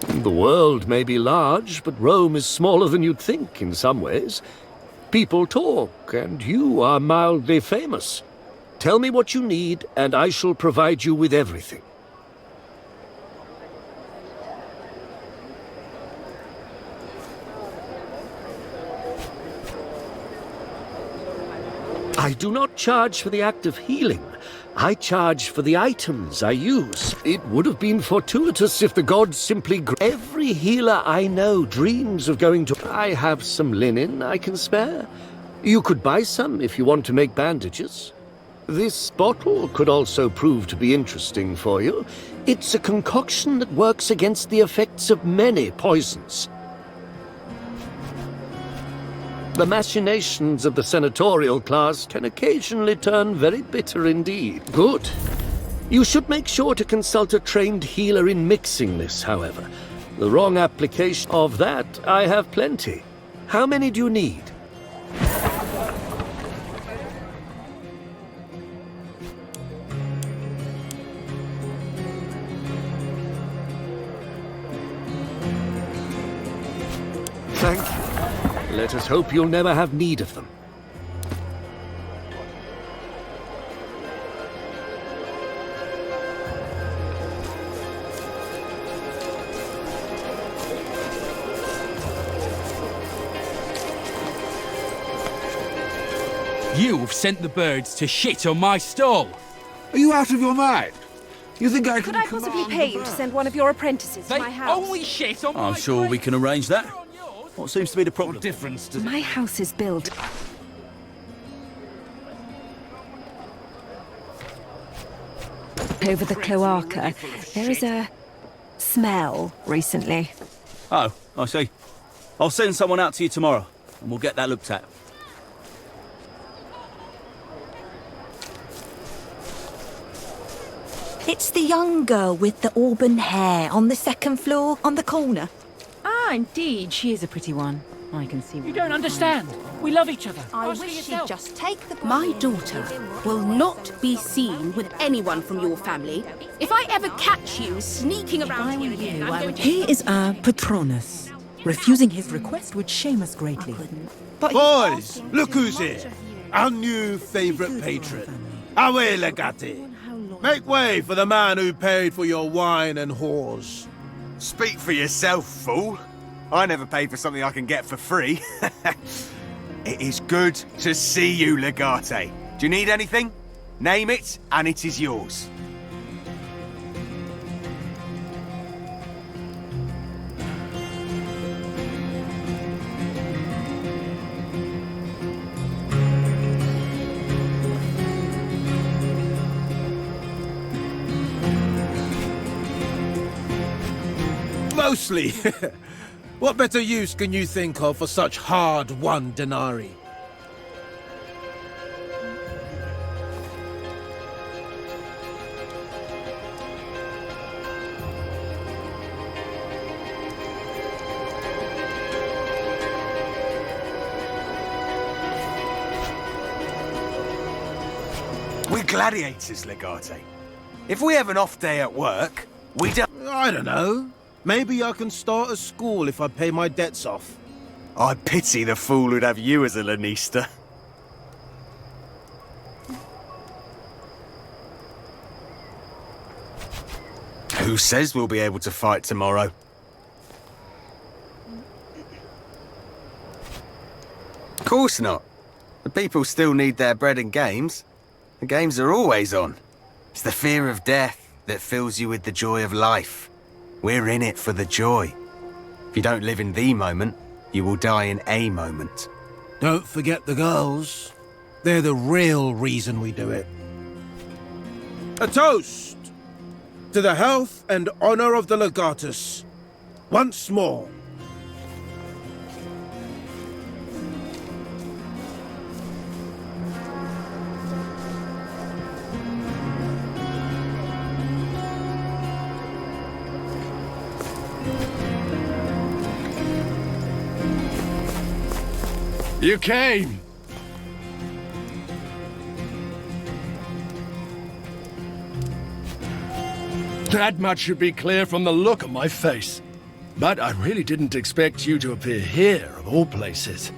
The world may be large, but Rome is smaller than you'd think in some ways. People talk, and you are mildly famous. Tell me what you need, and I shall provide you with everything. I do not charge for the act of healing. I charge for the items I use. It would have been fortuitous if the gods simply... Every healer I know dreams of going to... I have some linen I can spare. You could buy some if you want to make bandages. This bottle could also prove to be interesting for you. It's a concoction that works against the effects of many poisons. The machinations of the senatorial class can occasionally turn very bitter indeed. Good. You should make sure to consult a trained healer in mixing this, however. The wrong application of that, I have plenty. How many do you need? Thank you. Let us hope you'll never have need of them. You've sent the birds to shit on my stall. Are you out of your mind? You think I Could I possibly pay you to send one of your apprentices to my house? Only shit on I'm sure we can arrange that. What seems to be the problem? What difference does My house is built. Over the cloaca, there is a smell recently. Oh, I see. I'll send someone out to you tomorrow, and we'll get that looked at. It's the young girl with the auburn hair on the second floor, on the corner. Ah, indeed, she is a pretty one. I can see. You don't understand. We love each other. I Ask for wish yourself. you'd just take the... My daughter will not be seen with anyone from your family. If I ever catch you sneaking around here again, I'm going to... He is our patronus. Refusing his request would shame us greatly. Boys, look who's here. Our new favourite patron. Away, Legati. Make way for the man who paid for your wine and whores. Speak for yourself, fool. I never pay for something I can get for free. It is good to see you, Legate. Do you need anything? Name it, and it is yours. Mostly. What better use can you think of for such hard-won denarii? We're gladiators, Legate. If we have an off day at work, we don't... I don't know. Maybe I can start a school if I pay my debts off. I pity the fool who'd have you as a Lannister. Who says we'll be able to fight tomorrow? Of course not. The people still need their bread and games. The games are always on. It's the fear of death that fills you with the joy of life. We're in it for the joy. If you don't live in the moment, you will die in a moment. Don't forget the girls. They're the real reason we do it. A toast to the health and honor of the legatus. Once more. You came! That much should be clear from the look on my face. But I really didn't expect you to appear here, of all places.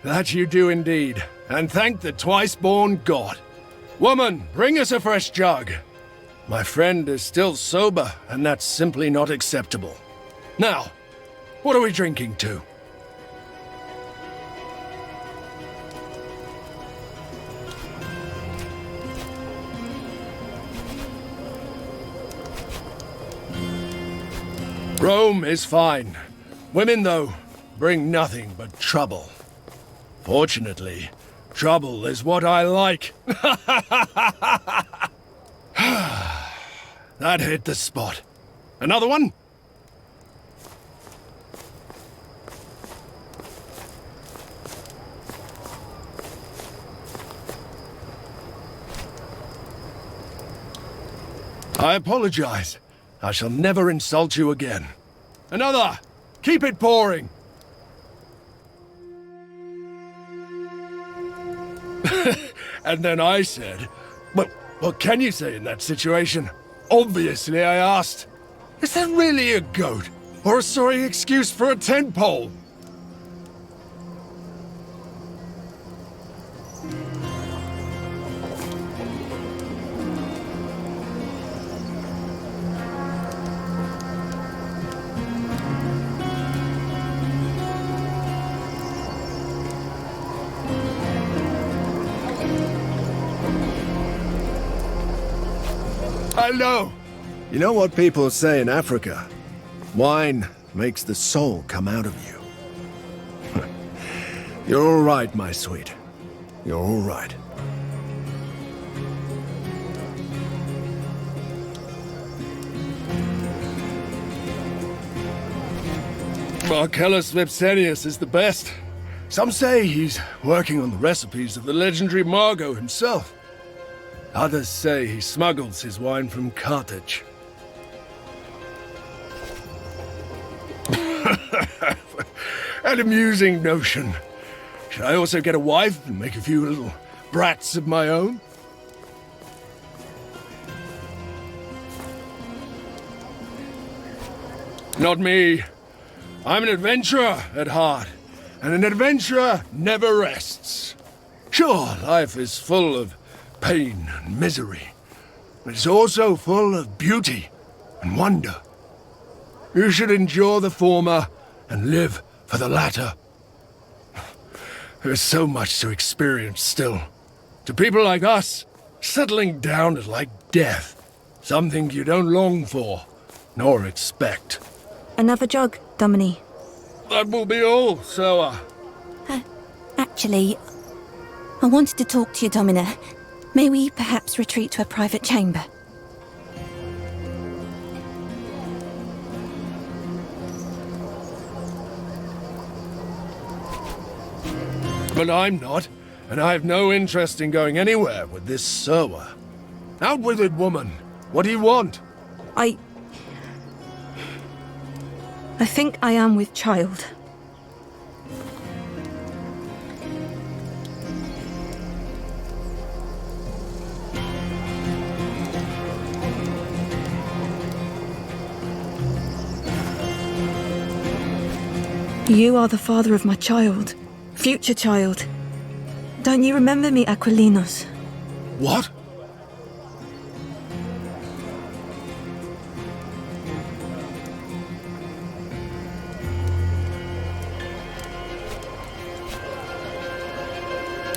That you do indeed. And thank the twice-born god. Woman, bring us a fresh jug. My friend is still sober, and that's simply not acceptable. Now, what are we drinking to? Rome is fine. Women, though, bring nothing but trouble. Fortunately, trouble is what I like. That hit the spot. Another one? I apologize. I shall never insult you again. Another! Keep it pouring! And then I said, well, what can you say in that situation? Obviously, I asked, is that really a goat? Or a sorry excuse for a tent pole? I know. You know what people say in Africa? Wine makes the soul come out of you. You're all right, my sweet. You're all right. Marcellus Vipsenius is the best. Some say he's working on the recipes of the legendary Margot himself. Others say he smuggles his wine from Carthage. An amusing notion. Should I also get a wife and make a few little brats of my own? Not me. I'm an adventurer at heart, and an adventurer never rests. Sure, life is full of pain and misery, but it's also full of beauty and wonder. You should endure the former and live for the latter. There's so much to experience still. To people like us, settling down is like death. Something you don't long for, nor expect. Another jug, Domini. That will be all, Soa. Actually, I wanted to talk to you, Domina. May we perhaps retreat to a private chamber? But I'm not, and I have no interest in going anywhere with this Soa. Out with it, woman. What do you want? I think I am with child. You are the father of my child. Future child. Don't you remember me, Aquilinos? What?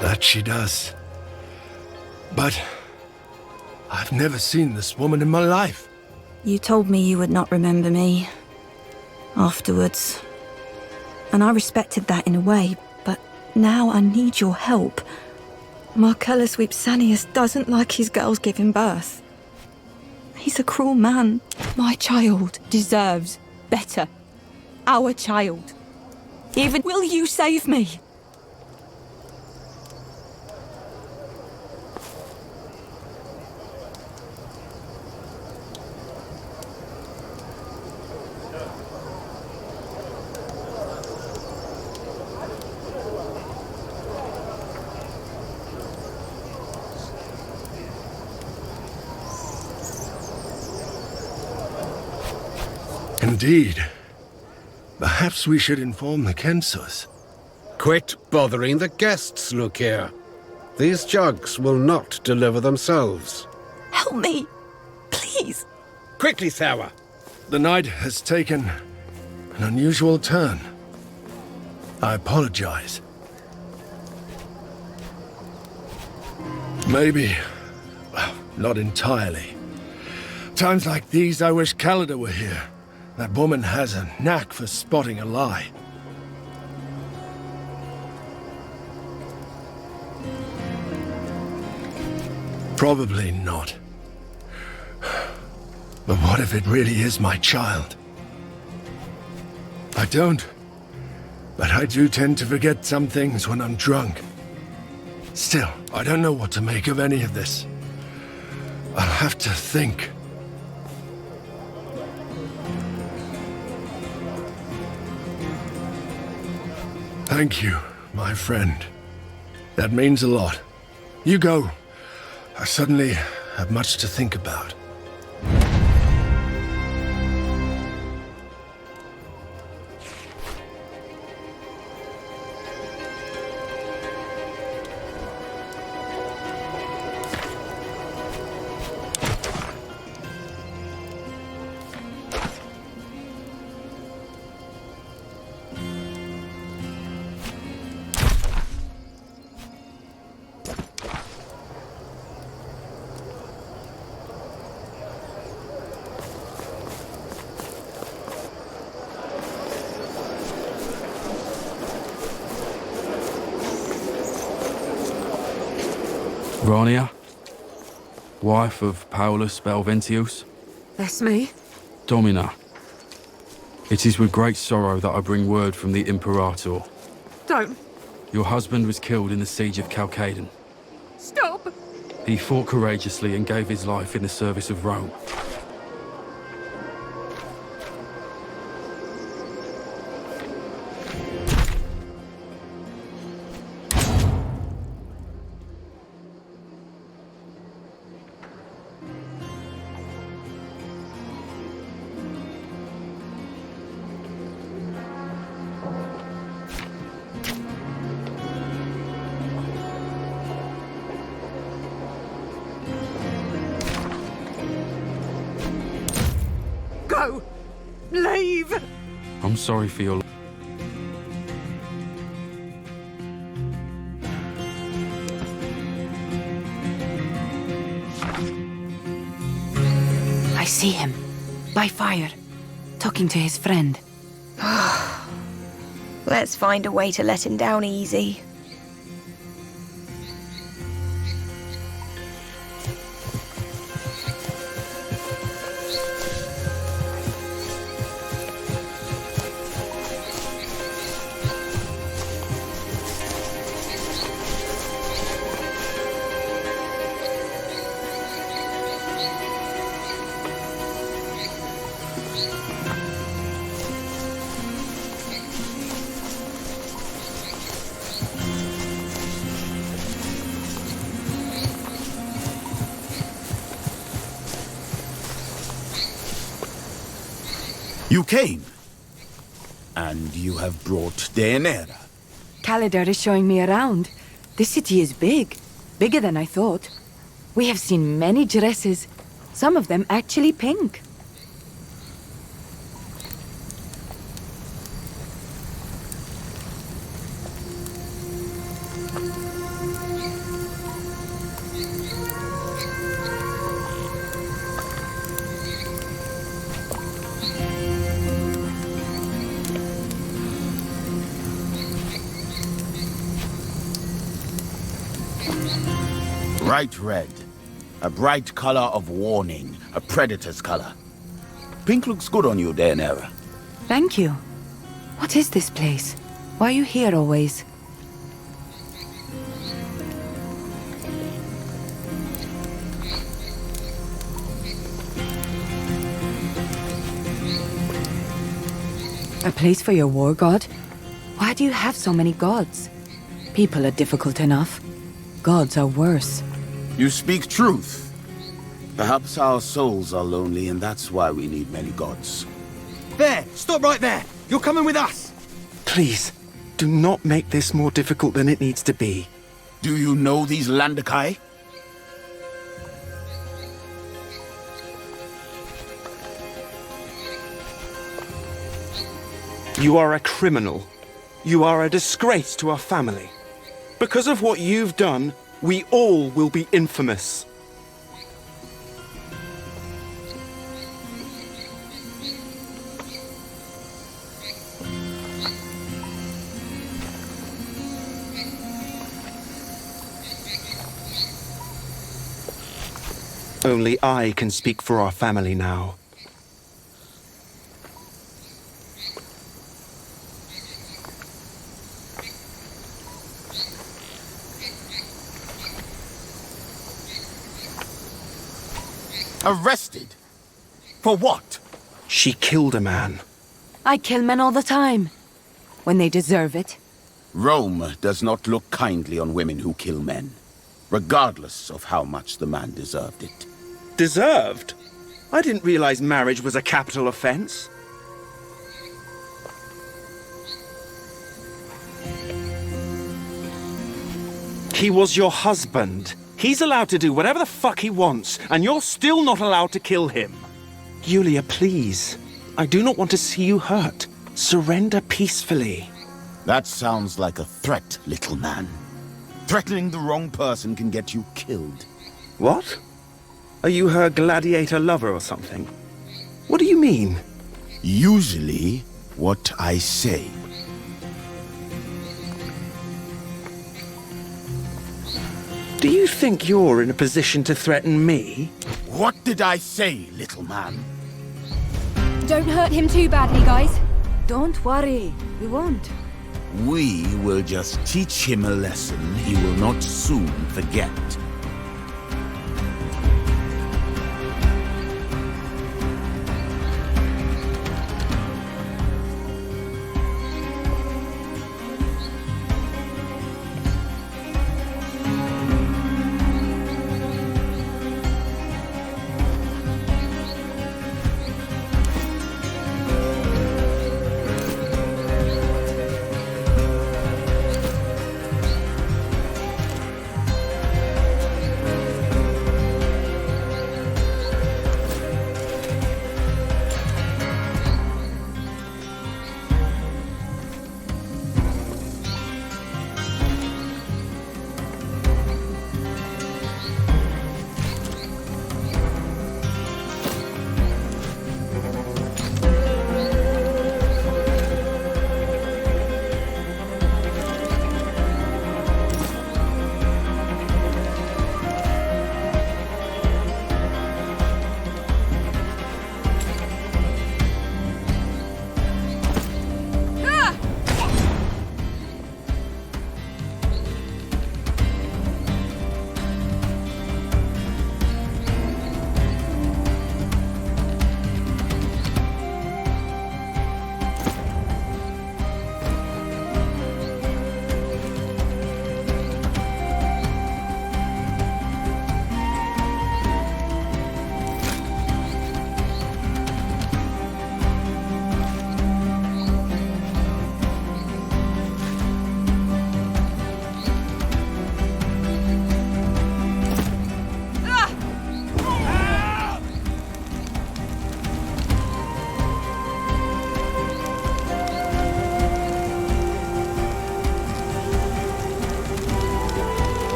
That she does. But I've never seen this woman in my life. You told me you would not remember me. Afterwards. And I respected that in a way, but now I need your help. Marcellus Vipsanius doesn't like his girls giving birth. He's a cruel man. My child deserves better. Our child. Even will you save me? Indeed. Perhaps we should inform the Kensos. Quit bothering the guests, look here. These jugs will not deliver themselves. Help me, please. Quickly, Sarah. The night has taken an unusual turn. I apologize. Maybe, well, not entirely. Times like these, I wish Calida were here. That woman has a knack for spotting a lie. Probably not. But what if it really is my child? I don't. But I do tend to forget some things when I'm drunk. Still, I don't know what to make of any of this. I'll have to think. Thank you, my friend. That means a lot. You go. I suddenly have much to think about. Grania, wife of Paulus Belventius. That's me. Domina, it is with great sorrow that I bring word from the Imperator. Don't. Your husband was killed in the siege of Chalcedon. Stop. He fought courageously and gave his life in the service of Rome. Go! Leave! I'm sorry for your... I see him. By fire. Talking to his friend. Let's find a way to let him down easy. You came. And you have brought Deanira. Calidar is showing me around. This city is big. Bigger than I thought. We have seen many dresses. Some of them actually pink. Bright red. A bright color of warning. A predator's color. Pink looks good on you, Deanira. Thank you. What is this place? Why are you here always? A place for your war god? Why do you have so many gods? People are difficult enough. Gods are worse. You speak truth. Perhaps our souls are lonely and that's why we need many gods. There! Stop right there! You're coming with us! Please, do not make this more difficult than it needs to be. Do you know these Landakai? You are a criminal. You are a disgrace to our family. Because of what you've done, we all will be infamous. Only I can speak for our family now. Arrested? For what? She killed a man. I kill men all the time. When they deserve it. Rome does not look kindly on women who kill men, regardless of how much the man deserved it. Deserved? I didn't realize marriage was a capital offense. He was your husband. He's allowed to do whatever the fuck he wants, and you're still not allowed to kill him. Yulia, please. I do not want to see you hurt. Surrender peacefully. That sounds like a threat, little man. Threatening the wrong person can get you killed. What? Are you her gladiator lover or something? What do you mean? Usually, what I say. Do you think you're in a position to threaten me? What did I say, little man? Don't hurt him too badly, guys. Don't worry, we won't. We will just teach him a lesson he will not soon forget.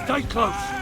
Stay close.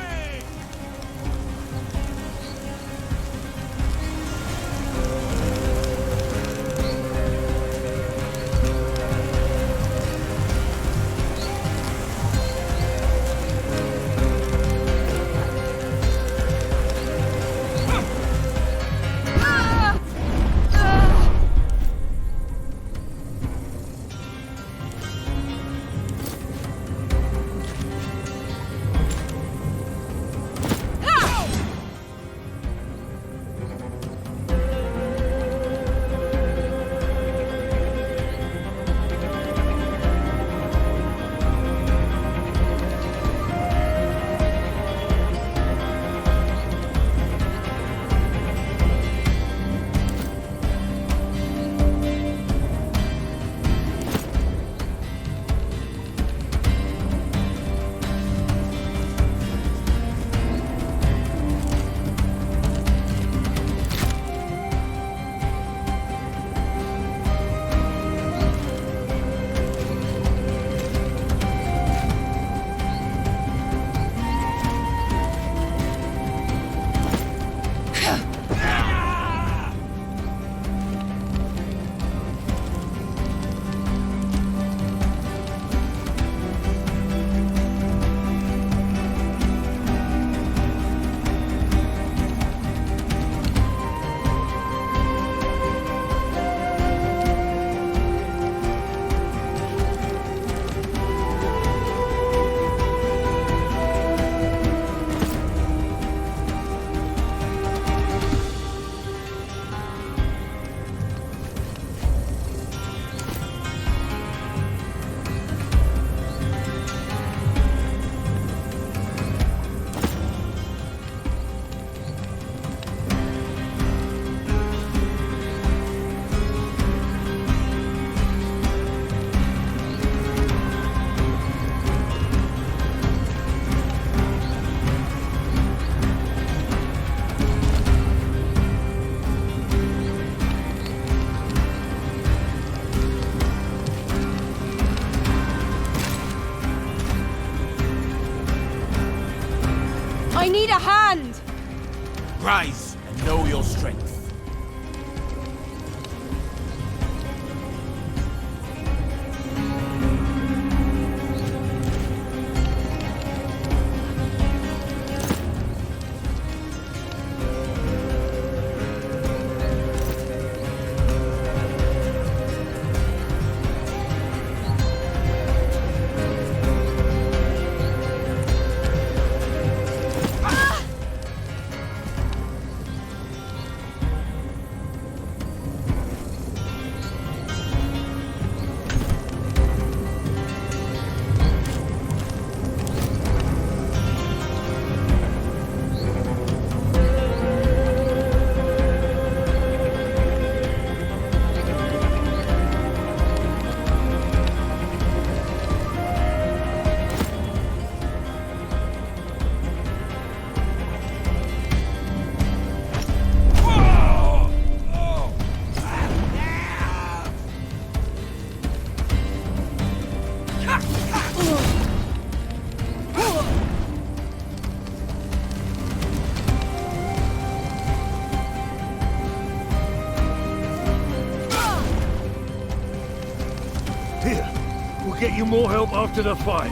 I need a hand! Rise and know your strength. Here, we'll get you more help after the fight.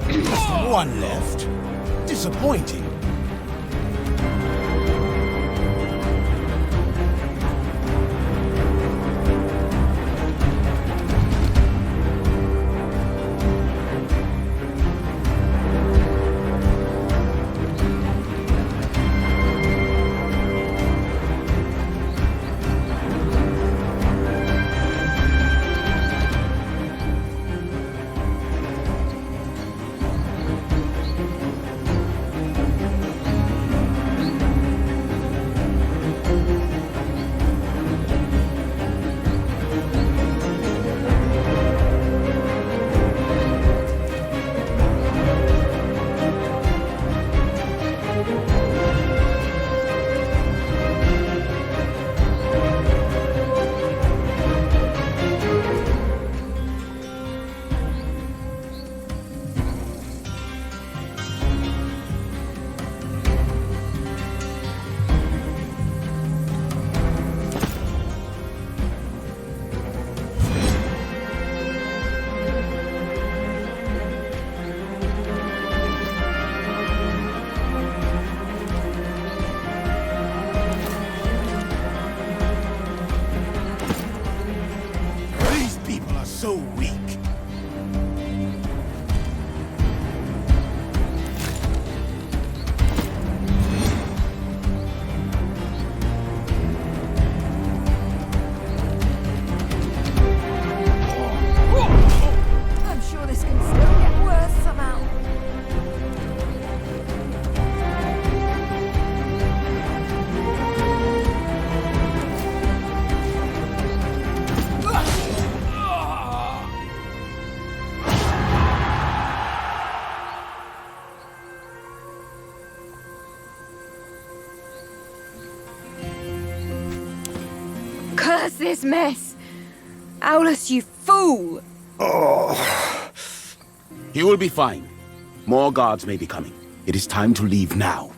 Just one left. Disappointing. So weak. I'm sure this can still get worse somehow. Curse this mess! Aulus, you fool! Oh. You will be fine. More guards may be coming. It is time to leave now.